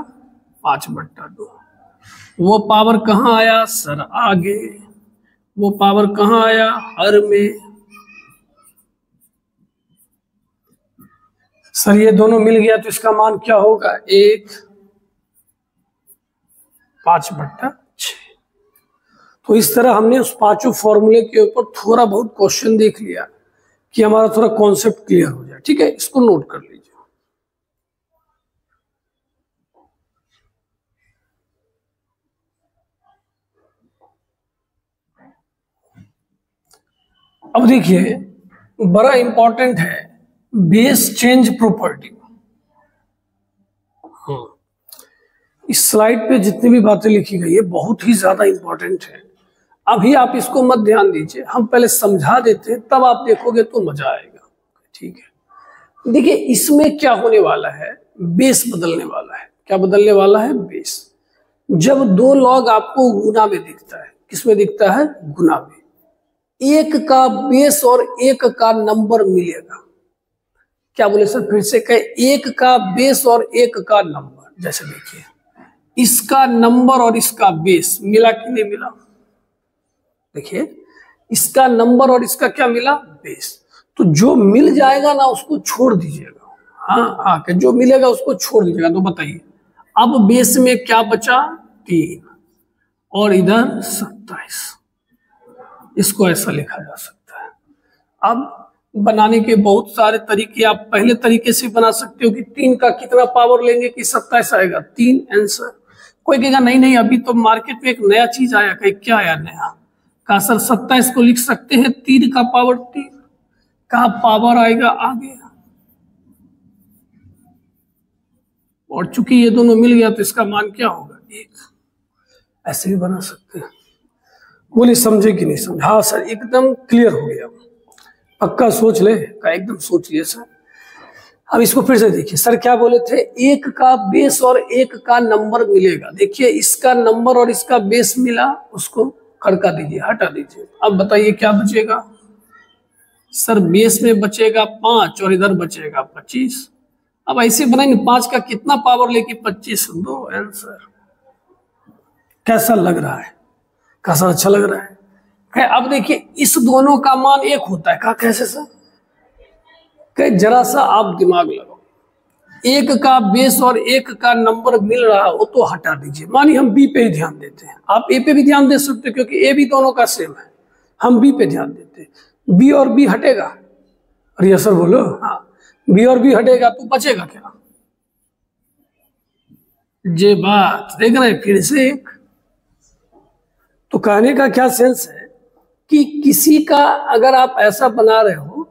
5/2। वो पावर कहाँ आया सर? आगे। वो पावर कहाँ आया? हर में। सर ये दोनों मिल गया तो इसका मान क्या होगा? 1 5/6। तो इस तरह हमने उस पांचों फॉर्मूले के ऊपर थोड़ा बहुत क्वेश्चन देख लिया कि हमारा थोड़ा कॉन्सेप्ट क्लियर हो जाए। ठीक है, इसको नोट कर लीजिए। अब देखिए, बड़ा इंपॉर्टेंट है बेस चेंज प्रॉपर्टी। इस स्लाइड पे जितनी भी बातें लिखी गई है बहुत ही ज्यादा इंपॉर्टेंट है। अभी आप इसको मत ध्यान दीजिए, हम पहले समझा देते हैं, तब आप देखोगे तो मजा आएगा। ठीक है, देखिए इसमें क्या होने वाला है, बेस बदलने वाला है। क्या बदलने वाला है? बेस। जब दो लॉग आपको गुना में दिखता है, किसमें दिखता है? गुना में। एक का बेस और एक का नंबर मिलेगा। क्या बोले सर? फिर से कहे, एक का बेस और एक का नंबर। जैसे देखिए, इसका नंबर और इसका बेस मिला कि नहीं मिला? देखिए, इसका नंबर और इसका क्या मिला? बेस। तो जो मिल जाएगा ना उसको छोड़ दीजिएगा। हाँ, जो मिलेगा उसको छोड़ दीजिएगा। तो बताइए, अब बेस में क्या बचा? 3 और इधर 27। इसको ऐसा लिखा जा सकता है। अब बनाने के बहुत सारे तरीके, आप पहले तरीके से बना सकते हो कि 3 का कितना पावर लेंगे कि 27 आएगा, 3 आंसर। कोई कहेगा नहीं नहीं, अभी तो मार्केट में एक नया चीज आया। कहे क्या आया नया? कहा सर 27 को लिख सकते हैं 3 का पावर 3। कहा पावर आएगा आगे, और चूंकि ये दोनों मिल गया तो इसका मान क्या होगा? 1। ऐसे भी बना सकते हैं। बोले समझे कि नहीं समझे? हाँ सर, एकदम क्लियर हो गया। पक्का सोच ले? का एकदम सोचिए सर। अब इसको फिर से देखिए, सर क्या बोले थे? एक का बेस और एक का नंबर मिलेगा। देखिए, इसका नंबर और इसका बेस मिला, उसको खड़का दीजिए, हटा दीजिए। अब बताइए क्या बचेगा? सर बेस में बचेगा 5 और इधर बचेगा 25। अब ऐसे बनाएंगे, 5 का कितना पावर लेके 25? 2 आंसर। कैसा लग रहा है? कैसा अच्छा लग रहा है? अब देखिए, इस दोनों का मान 1 होता है। कहा कैसे सर? कहे जरा सा आप दिमाग लगाओ, एक का बेस और एक का नंबर मिल रहा हो तो हटा दीजिए। मानिए हम बी पे ही ध्यान देते हैं, आप ए पे भी ध्यान दे सकते हो क्योंकि ए भी दोनों का सेम है। हम बी पे ध्यान देते हैं, बी और बी हटेगा। अरे सर बोलो, हाँ बी और बी हटेगा तो बचेगा क्या? ये बात देख रहे हैं फिर से एक। तो कहने का क्या सेंस है कि किसी का अगर आप ऐसा बना रहे हो,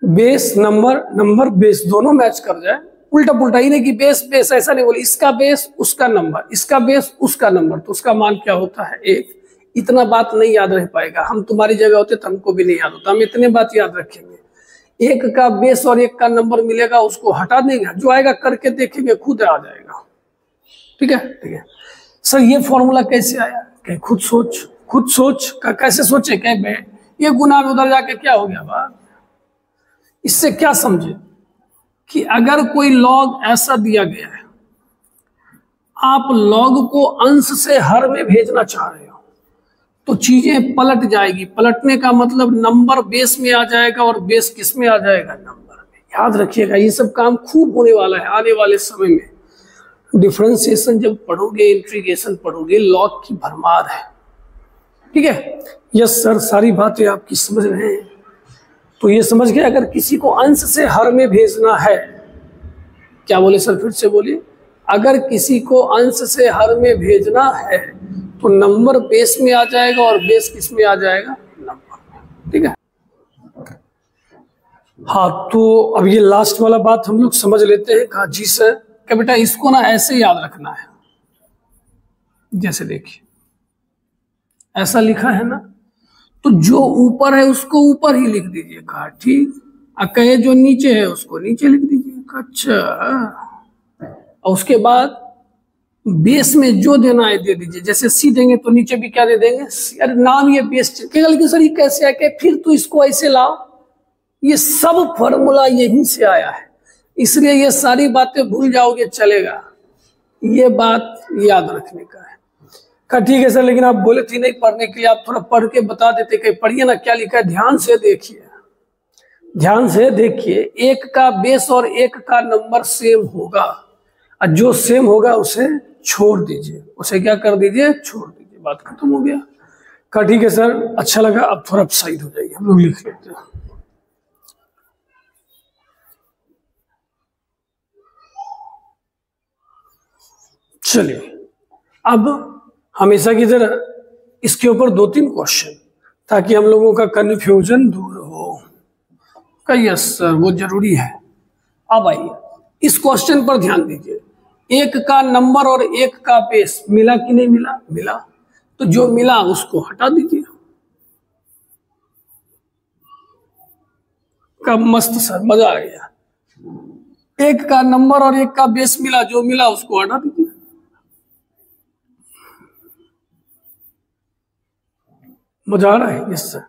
बेस नंबर, नंबर बेस दोनों मैच कर जाए, उल्टा पुल्टा ही नहीं कि बेस बेस, ऐसा नहीं बोले, इसका बेस उसका नंबर, इसका बेस उसका नंबर, तो उसका मान क्या होता है? 1। इतना बात नहीं याद रह पाएगा। हम तुम्हारी जगह होते तो हमको भी नहीं याद होता, हम इतने बात याद रखेंगे। एक का बेस और एक का नंबर मिलेगा, उसको हटा देंगे, जो आएगा करके देखेंगे खुद आ जाएगा। ठीक है, ठीक है सर। ये फॉर्मूला कैसे आया? कहे खुद सोच, खुद सोच। कैसे सोचे? कहे ये गुना में उधर जाके क्या हो गया बात? इससे क्या समझे कि अगर कोई लॉग ऐसा दिया गया है, आप लॉग को अंश से हर में भेजना चाह रहे हो, तो चीजें पलट जाएगी। पलटने का मतलब नंबर बेस में आ जाएगा और बेस किस में आ जाएगा? नंबर में। याद रखिएगा, ये सब काम खूब होने वाला है आने वाले समय में। डिफरेंशिएशन जब पढ़ोगे, इंटीग्रेशन पढ़ोगे, लॉग की भरमार है। ठीक है, यस सर, सारी बातें आपकी समझ रहे हैं। तो ये समझ गए, अगर किसी को अंश से हर में भेजना है, क्या बोले सर? फिर से बोलिए। अगर किसी को अंश से हर में भेजना है तो नंबर बेस में आ जाएगा और बेस किस में आ जाएगा? नंबर में। ठीक है, हाँ। तो अब ये लास्ट वाला बात हम लोग समझ लेते हैं। कहा जी सर। क्या बेटा, इसको ना ऐसे याद रखना है। जैसे देखिए, ऐसा लिखा है ना, तो जो ऊपर है उसको ऊपर ही लिख दीजिए। कहा ठीक। कहे जो नीचे है उसको नीचे लिख दीजिए। अच्छा, और उसके बाद बेस में जो देना है दे दीजिए। जैसे सी देंगे तो नीचे भी क्या दे देंगे? अरे नाम ये बेस। लेकिन सर ये कैसे है? कि फिर तो इसको ऐसे लाओ। ये सब फॉर्मूला यहीं से आया है, इसलिए ये सारी बातें भूल जाओगे चलेगा। ये बात याद रखने का है। कहा ठीक है सर, लेकिन आप बोले थे नहीं पढ़ने के लिए, आप थोड़ा पढ़ के बता देते। कि पढ़िए ना क्या लिखा है, ध्यान से देखिए, ध्यान से देखिए। एक का बेस और एक का नंबर सेम होगा, और जो सेम होगा उसे छोड़ दीजिए। उसे क्या कर दीजिए? छोड़ दीजिए। बात खत्म हो गया। कहा ठीक है सर, अच्छा लगा, अब थोड़ा साइड हो जाइए, हम लोग लिख लेते हैं। चलिए, अब हमेशा की तरह इसके ऊपर 2-3 क्वेश्चन, ताकि हम लोगों का कंफ्यूजन दूर हो। यस सर, वो जरूरी है। अब आइए, इस क्वेश्चन पर ध्यान दीजिए। एक का नंबर और एक का बेस मिला कि नहीं मिला? मिला। तो जो मिला उसको हटा दीजिए। कब मस्त सर, मजा आ गया। एक का नंबर और एक का बेस मिला, जो मिला उसको हटा दीजिए। मजा आ रहा है? Yes sir.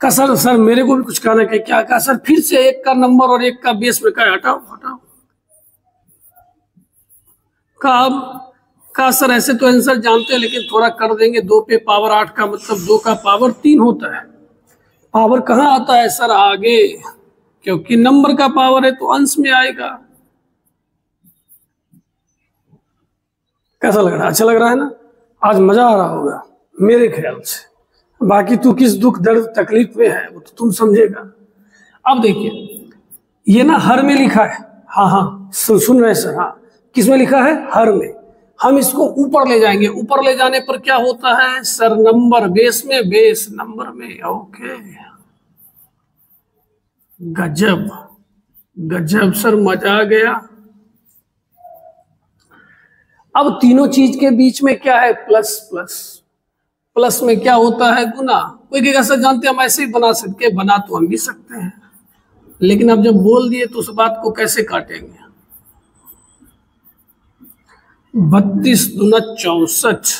का सर मेरे को भी कुछ कहना है। क्या कहा सर? फिर से एक का नंबर और एक का बेस में क्या? हटाओ हटाओ। कहा सर ऐसे तो आंसर जानते हैं, लेकिन थोड़ा कर देंगे। 2 पे पावर 8 का मतलब 2 का पावर 3 होता है। पावर कहाँ आता है सर? आगे, क्योंकि नंबर का पावर है तो अंश में आएगा। कैसा लग रहा है? अच्छा लग रहा है ना? आज मजा आ रहा होगा मेरे ख्याल से। बाकी तू किस दुख दर्द तकलीफ में है वो तो तुम समझेगा। अब देखिए, ये ना हर में लिखा है। हाँ, सुन रहे सर? हाँ, किस में लिखा है? हर में। हम इसको ऊपर ले जाएंगे। ऊपर ले जाने पर क्या होता है सर? नंबर बेस में, बेस नंबर में। ओके, गजब गजब सर, मजा आ गया। अब तीनों चीज के बीच में क्या है? Plus plus. प्लस में क्या होता है? गुना। कोई कहेगा सर जानते हम ऐसे ही बना सकते, बना तो हम भी सकते हैं, लेकिन अब जब बोल दिए तो उस बात को कैसे काटेंगे? 32 दूना 64।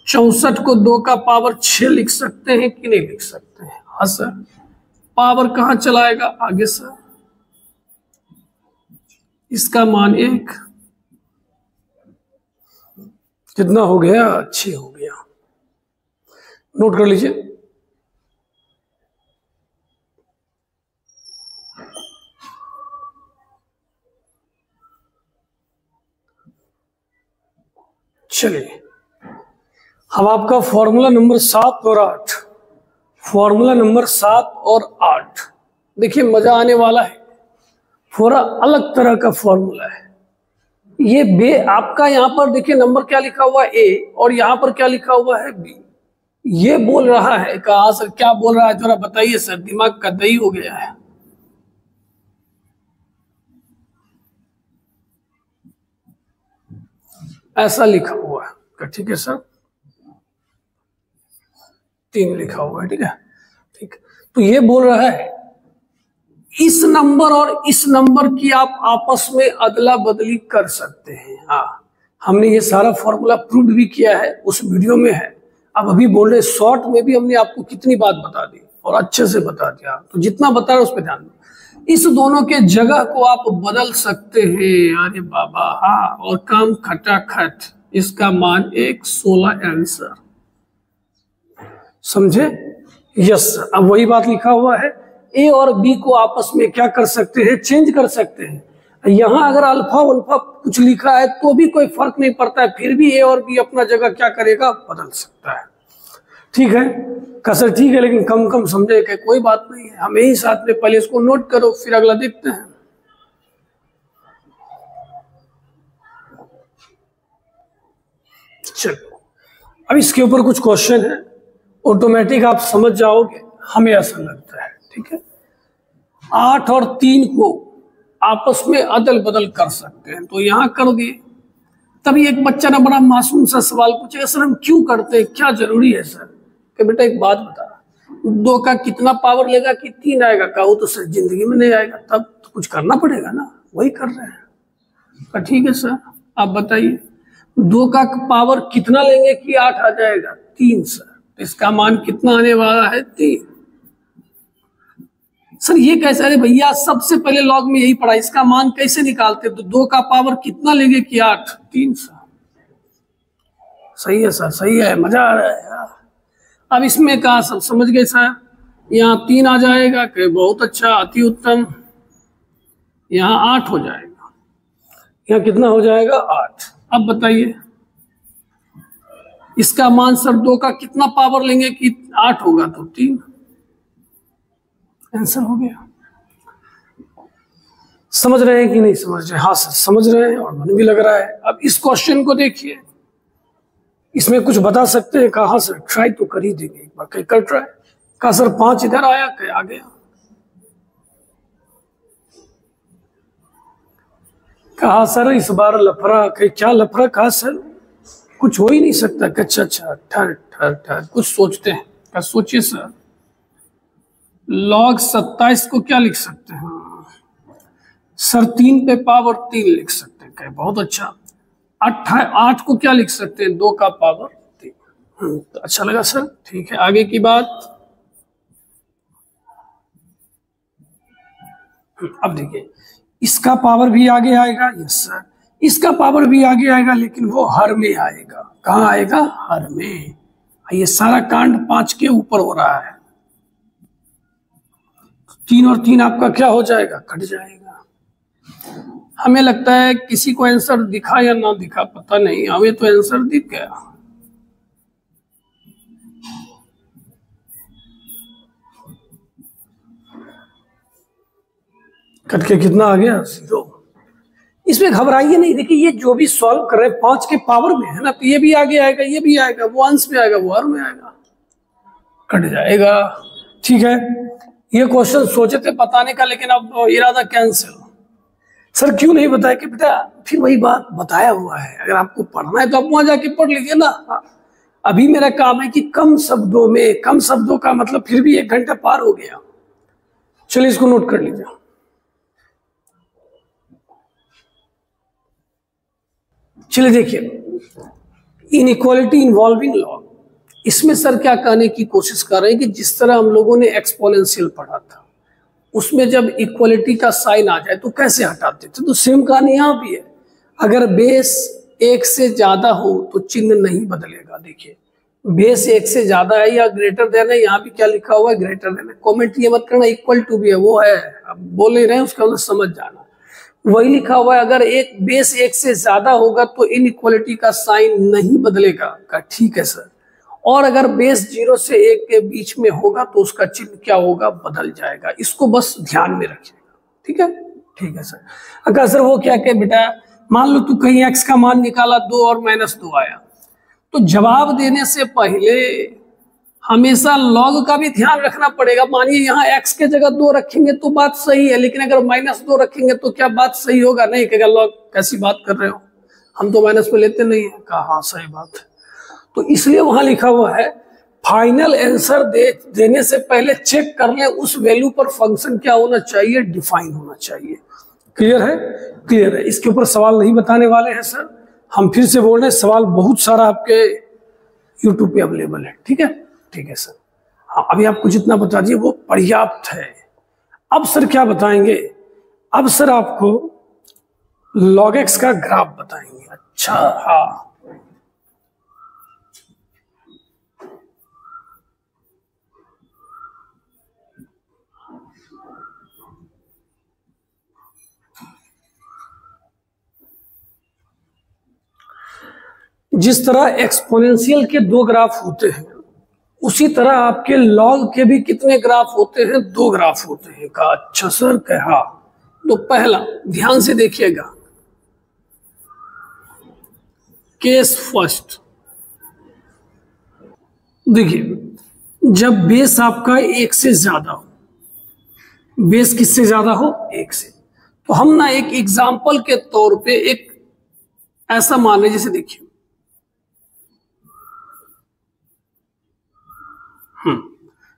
64 को 2 का पावर 6 लिख सकते हैं कि नहीं लिख सकते हैं? हाँ सर। पावर कहाँ चलाएगा? आगे सर। इसका मान 1। कितना हो गया? 6 हो गया। नोट कर लीजिए। चलिए, अब आपका फॉर्मूला नंबर 7 और 8। फॉर्मूला नंबर 7 और 8 देखिए, मजा आने वाला है। थोड़ा अलग तरह का फॉर्मूला है ये। आपका यहाँ पर देखिए नंबर क्या लिखा हुआ है? ए, और यहाँ पर क्या लिखा हुआ है? बी। ये बोल रहा है कहा सर? क्या बोल रहा है जरा बताइए सर, दिमाग का दही हो गया है। ऐसा लिखा हुआ है, ठीक है सर? 3 लिखा हुआ है, ठीक है? ठीक। तो ये बोल रहा है इस नंबर और इस नंबर की आप आपस में अदला बदली कर सकते हैं। हाँ, हमने ये सारा फॉर्मूला प्रूव भी किया है, उस वीडियो में है। अब अभी बोल रहे शॉर्ट में भी हमने आपको कितनी बात बता दी और अच्छे से बता दिया। तो जितना बता रहे उस पर ध्यान दो। इस दोनों के जगह को आप बदल सकते हैं। अरे बाबा, हाँ, और काम खटाखट। इसका मान 16 आंसर। समझे? यस। अब वही बात लिखा हुआ है, ए और बी को आपस में क्या कर सकते हैं? चेंज कर सकते हैं। यहां अगर अल्फा वल्फा कुछ लिखा है तो भी कोई फर्क नहीं पड़ता है, फिर भी ए और बी अपना जगह क्या करेगा? बदल सकता है। ठीक है कसर? ठीक है, लेकिन कम कम समझे कि कोई बात नहीं है। हमें ही साथ में पहले इसको नोट करो, फिर अगला देखते हैं। चलो, अब इसके ऊपर कुछ क्वेश्चन है, ऑटोमेटिक आप समझ जाओगे, हमें ऐसा लगता है। ठीक है, 8 और 3 को आपस में अदल बदल कर सकते हैं, तो यहां कर दिए। तभी एक बच्चा ने बड़ा मासूम सा सवाल पूछा, सर हम क्यों करते हैं, क्या जरूरी है सर? कि बेटा एक बात बता, 2 का कितना पावर लेगा कि 3 आएगा? का वो तो सर जिंदगी में नहीं आएगा, तब तो कुछ करना पड़ेगा ना, वही कर रहे हैं। ठीक है सर, आप बताइए 2 का पावर कितना लेंगे कि 8 आ जाएगा? 3 सर। तो इसका मान कितना आने वाला है? 3। सर ये कैसे? अरे भैया सबसे पहले लॉग में यही पढ़ा, इसका मान कैसे निकालते? तो 2 का पावर कितना लेंगे कि 8? 3 सर। सही है सर, सही है, मजा आ रहा है यार। अब इसमें कहा सब समझ गए सर? यहाँ 3 आ जाएगा कि बहुत अच्छा, अति उत्तम। यहाँ 8 हो जाएगा, यहाँ कितना हो जाएगा? 8। अब बताइए इसका मान सर 2 का कितना पावर लेंगे कि 8 होगा तो 3। आंसर हो गया। समझ रहे हैं कि नहीं समझ रहे? हाँ सर समझ रहे हैं और मन भी लग रहा है। अब इस क्वेश्चन को देखिए, इसमें कुछ बता सकते हैं? कहा सर ट्राई तो कर ही देंगे, एक बार कहीं कर ट्राई। कहा सर 5 इधर आया, क्या आ गया? कहा सर इस बार लफड़ा, क्या लफड़ा? कहा सर कुछ हो ही नहीं सकता। अच्छा अच्छा, ठहर ठहर ठहर, कुछ सोचते हैं। क्या सोचिए सर? log 27 को क्या लिख सकते हैं सर? 3 पे पावर 3 लिख सकते हैं। क्या बहुत अच्छा। 8 को क्या लिख सकते हैं? 2 का पावर 3। तो अच्छा लगा सर, ठीक है। आगे की बात अब देखिए, इसका पावर भी आगे आएगा। यस सर, इसका पावर भी आगे आएगा, लेकिन वो हर में आएगा। कहाँ आएगा? हर में। ये सारा कांड 5 के ऊपर हो रहा है। 3 और 3 आपका क्या हो जाएगा? कट जाएगा। हमें लगता है किसी को आंसर दिखा या ना दिखा पता नहीं, हमें तो आंसर दिख गया। कट के कितना आ गया? 0। इसमें घबराइए नहीं। देखिए ये जो भी सॉल्व कर रहे हैं 5 के पावर में है ना, तो ये भी आगे आएगा, ये भी आएगा, वो अंश में आएगा, वो हर में आएगा, कट जाएगा। ठीक है, ये क्वेश्चन सोचे थे बताने का, लेकिन अब इरादा कैंसिल। सर क्यों नहीं बताया? कि बेटा फिर वही बात बताया हुआ है, अगर आपको पढ़ना है तो आप वहां जाके पढ़ लीजिए ना। अभी मेरा काम है कि कम शब्दों में, कम शब्दों का मतलब फिर भी 1 घंटा पार हो गया। चलिए इसको नोट कर लीजिए। चलिए देखिए, इनइक्वालिटी इन्वॉल्विंग लॉग, इसमें सर क्या कहने की कोशिश कर रहे हैं कि जिस तरह हम लोगों ने एक्सपोनेंशियल पढ़ा था, उसमें जब इक्वलिटी का साइन आ जाए तो कैसे हटाते थे, तो सेम कहानी यहाँ भी है। अगर बेस 1 से ज्यादा हो तो चिन्ह नहीं बदलेगा। देखिए बेस 1 से ज्यादा है या ग्रेटर देन है, यहाँ भी क्या लिखा हुआ है? ग्रेटर देन है। कॉमेंट ये मत करना इक्वल टू भी है, वो है, अब बोल नहीं रहे हैं, उसका मतलब समझ जाना। वही लिखा हुआ है, अगर एक बेस 1 से ज्यादा होगा तो इनइक्वालिटी का साइन नहीं बदलेगा। का ठीक है सर। और अगर बेस 0 से 1 के बीच में होगा तो उसका चिन्ह क्या होगा? बदल जाएगा। इसको बस ध्यान में रखिएगा। ठीक है, ठीक है सर। अगर सर वो क्या कहे बेटा, मान लो तू कहीं x का मान निकाला 2 और -2 आया, तो जवाब देने से पहले हमेशा log का भी ध्यान रखना पड़ेगा। मानिए यहाँ x के जगह 2 रखेंगे तो बात सही है, लेकिन अगर -2 रखेंगे तो क्या बात सही होगा? नहीं कहेगा log कैसी बात कर रहे हो, हम तो माइनस में लेते नहीं है। कहा हाँ सही बात है। तो इसलिए वहां लिखा हुआ है फाइनल आंसर देने से पहले चेक कर ले उस वैल्यू पर फंक्शन क्या होना चाहिए? डिफाइन होना चाहिए। क्लियर है? क्लियर है। इसके ऊपर सवाल नहीं बताने वाले हैं सर, हम फिर से बोल रहे हैं, सवाल बहुत सारा आपके यूट्यूब पे अवेलेबल है। ठीक है, ठीक है सर। हाँ अभी आपको जितना बता दिए वो पर्याप्त है। अब सर क्या बताएंगे? अब सर आपको log x का ग्राफ बताएंगे। अच्छा हाँ, जिस तरह एक्सपोनेंशियल के 2 ग्राफ होते हैं, उसी तरह आपके लॉग के भी कितने ग्राफ होते हैं? 2 ग्राफ होते हैं। कहा अच्छा सर। कहा तो पहला ध्यान से देखिएगा, केस फर्स्ट। देखिए जब बेस आपका 1 से ज्यादा हो, बेस किससे ज्यादा हो? 1 से, तो हम ना एक एग्जाम्पल के तौर पे एक ऐसा मान लें, जैसे देखिए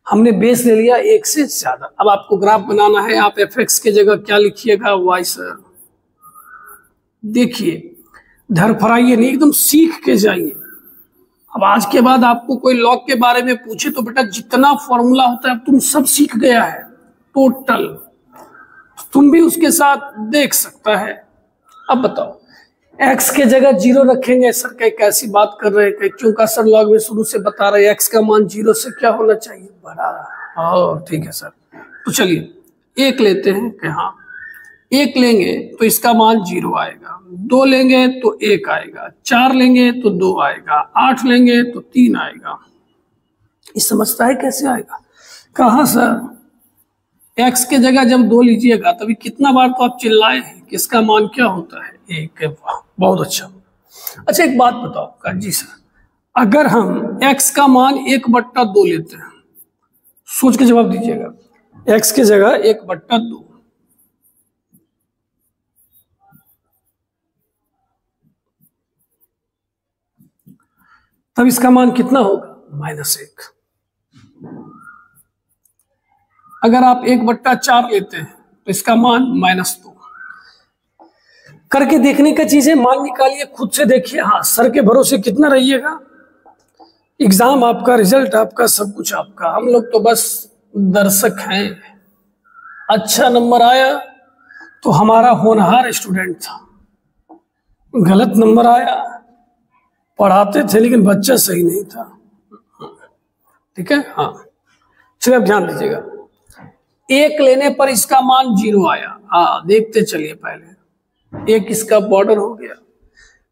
हमने बेस ले लिया 1 से ज्यादा। अब आपको ग्राफ बनाना है, आप fx के जगह क्या लिखिएगा? y sir. देखिए धरफराइए नहीं, एकदम सीख के जाइए। अब आज के बाद आपको कोई लॉग के बारे में पूछे तो बेटा जितना फॉर्मूला होता है तुम सब सीख गया है टोटल, तुम भी उसके साथ देख सकता है। अब बताओ x के जगह 0 रखेंगे सर? कैसी बात कर रहे हैं? क्यों का सर लॉग में शुरू से बता रहे हैं x का मान 0 से क्या होना चाहिए? बड़ा। हाँ ठीक है सर। तो चलिए 1 लेते हैं कि हाँ 1 लेंगे तो इसका मान 0 आएगा, 2 लेंगे तो 1 आएगा, 4 लेंगे तो 2 आएगा, 8 लेंगे तो 3 आएगा। ये समझता है कैसे आएगा? कहाँ सर, x के जगह जब 2 लीजिएगा तभी कितना बार तो आप चिल्लाए हैं कि इसका मान क्या होता है, 1 है। बहुत अच्छा। अच्छा एक बात बताओ जी सर, अगर हम x का मान 1/2 लेते हैं, सोच के जवाब दीजिएगा, x की जगह 1/2, तब इसका मान कितना होगा? -1। अगर आप 1/4 लेते हैं तो इसका मान -2। करके देखने का चीज है, मान निकालिए, खुद से देखिए। हाँ, सर के भरोसे कितना रहिएगा, एग्जाम आपका, रिजल्ट आपका, सब कुछ आपका, हम लोग तो बस दर्शक हैं। अच्छा नंबर आया तो हमारा होनहार स्टूडेंट था, गलत नंबर आया, पढ़ाते थे लेकिन बच्चा सही नहीं था। ठीक है, हाँ चलिए अब ध्यान दीजिएगा। 1 लेने पर इसका मान 0 आया, हाँ देखते चलिए, पहले 1 इसका बॉर्डर हो गया,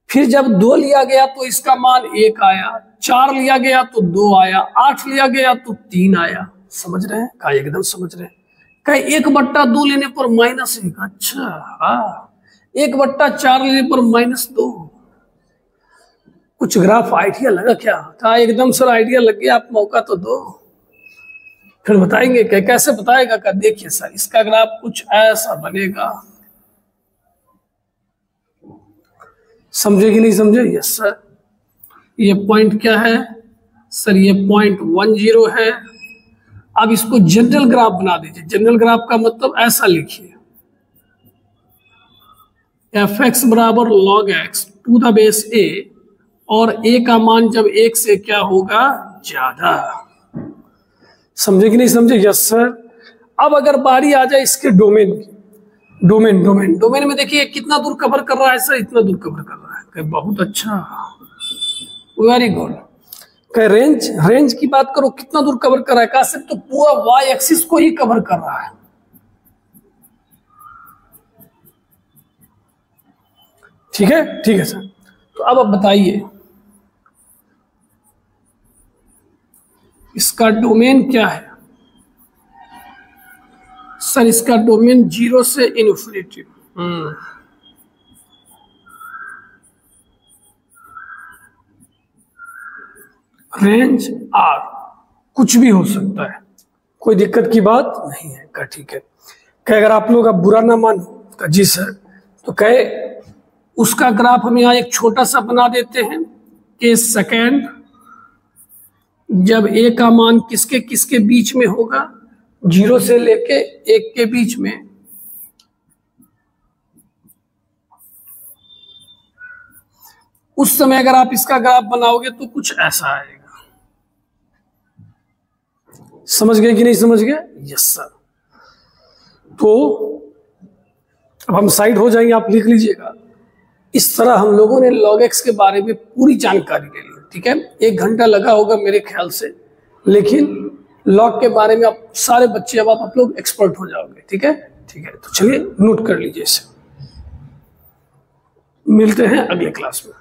फिर जब 2 लिया गया तो इसका मान 1 आया, 4 लिया गया तो 2 आया, 8 लिया गया तो 3 आया। समझ रहे हैं? कहा एकदम समझ रहे हैं। कहा 1/2 लेने पर -1, अच्छा हाँ, 1/4 लेने पर -2। कुछ ग्राफ आइडिया लगा क्या? कहा एकदम सर आइडिया लग गया, आप मौका तो दो। फिर बताएंगे कि कैसे बताएगा? का देखिए सर, इसका ग्राफ कुछ ऐसा बनेगा, समझे कि नहीं समझे? Yes sir. ये पॉइंट क्या है सर? ये पॉइंट 10 है। अब इसको जनरल ग्राफ बना दीजिए। जनरल ग्राफ का मतलब ऐसा लिखिए, fx बराबर log x to the base a, और a का मान जब 1 से क्या होगा? ज्यादा। समझे कि नहीं समझे? Yes sir. अब अगर बारी आ जाए इसके डोमेन की, डोमेन में देखिए कितना दूर कवर कर रहा है सर? इतना दूर कवर कर रहा है। बहुत अच्छा, वेरी गुड। रेंज की बात करो, कितना दूर कवर कर रहा है? कहा सिर्फ तो पूरा वाई एक्सिस को ही कवर कर रहा है। ठीक है सर। तो अब बताइए इसका डोमेन क्या है सर? इसका डोमेन 0 से इन्फिनिटी। रेंज R, कुछ भी हो सकता है, कोई दिक्कत की बात नहीं है। का ठीक है। कहे अगर आप लोग अब बुरा ना मानो, का जी सर, तो कहे उसका ग्राफ हम यहाँ एक छोटा सा बना देते हैं कि सेकेंड जब a का मान किसके किसके बीच में होगा? 0 से लेके 1 के बीच में, उस समय अगर आप इसका ग्राफ बनाओगे तो कुछ ऐसा आएगा। समझ गए कि नहीं समझ गए? Yes sir. तो अब हम साइड हो जाएंगे, आप लिख लीजिएगा। इस तरह हम लोगों ने log x के बारे में पूरी जानकारी ले ली। ठीक है, 1 घंटा लगा होगा मेरे ख्याल से, लेकिन लॉग के बारे में आप सारे बच्चे अब आप लोग एक्सपर्ट हो जाओगे। ठीक है, तो चलिए नोट कर लीजिए इसे। मिलते हैं अगले क्लास में।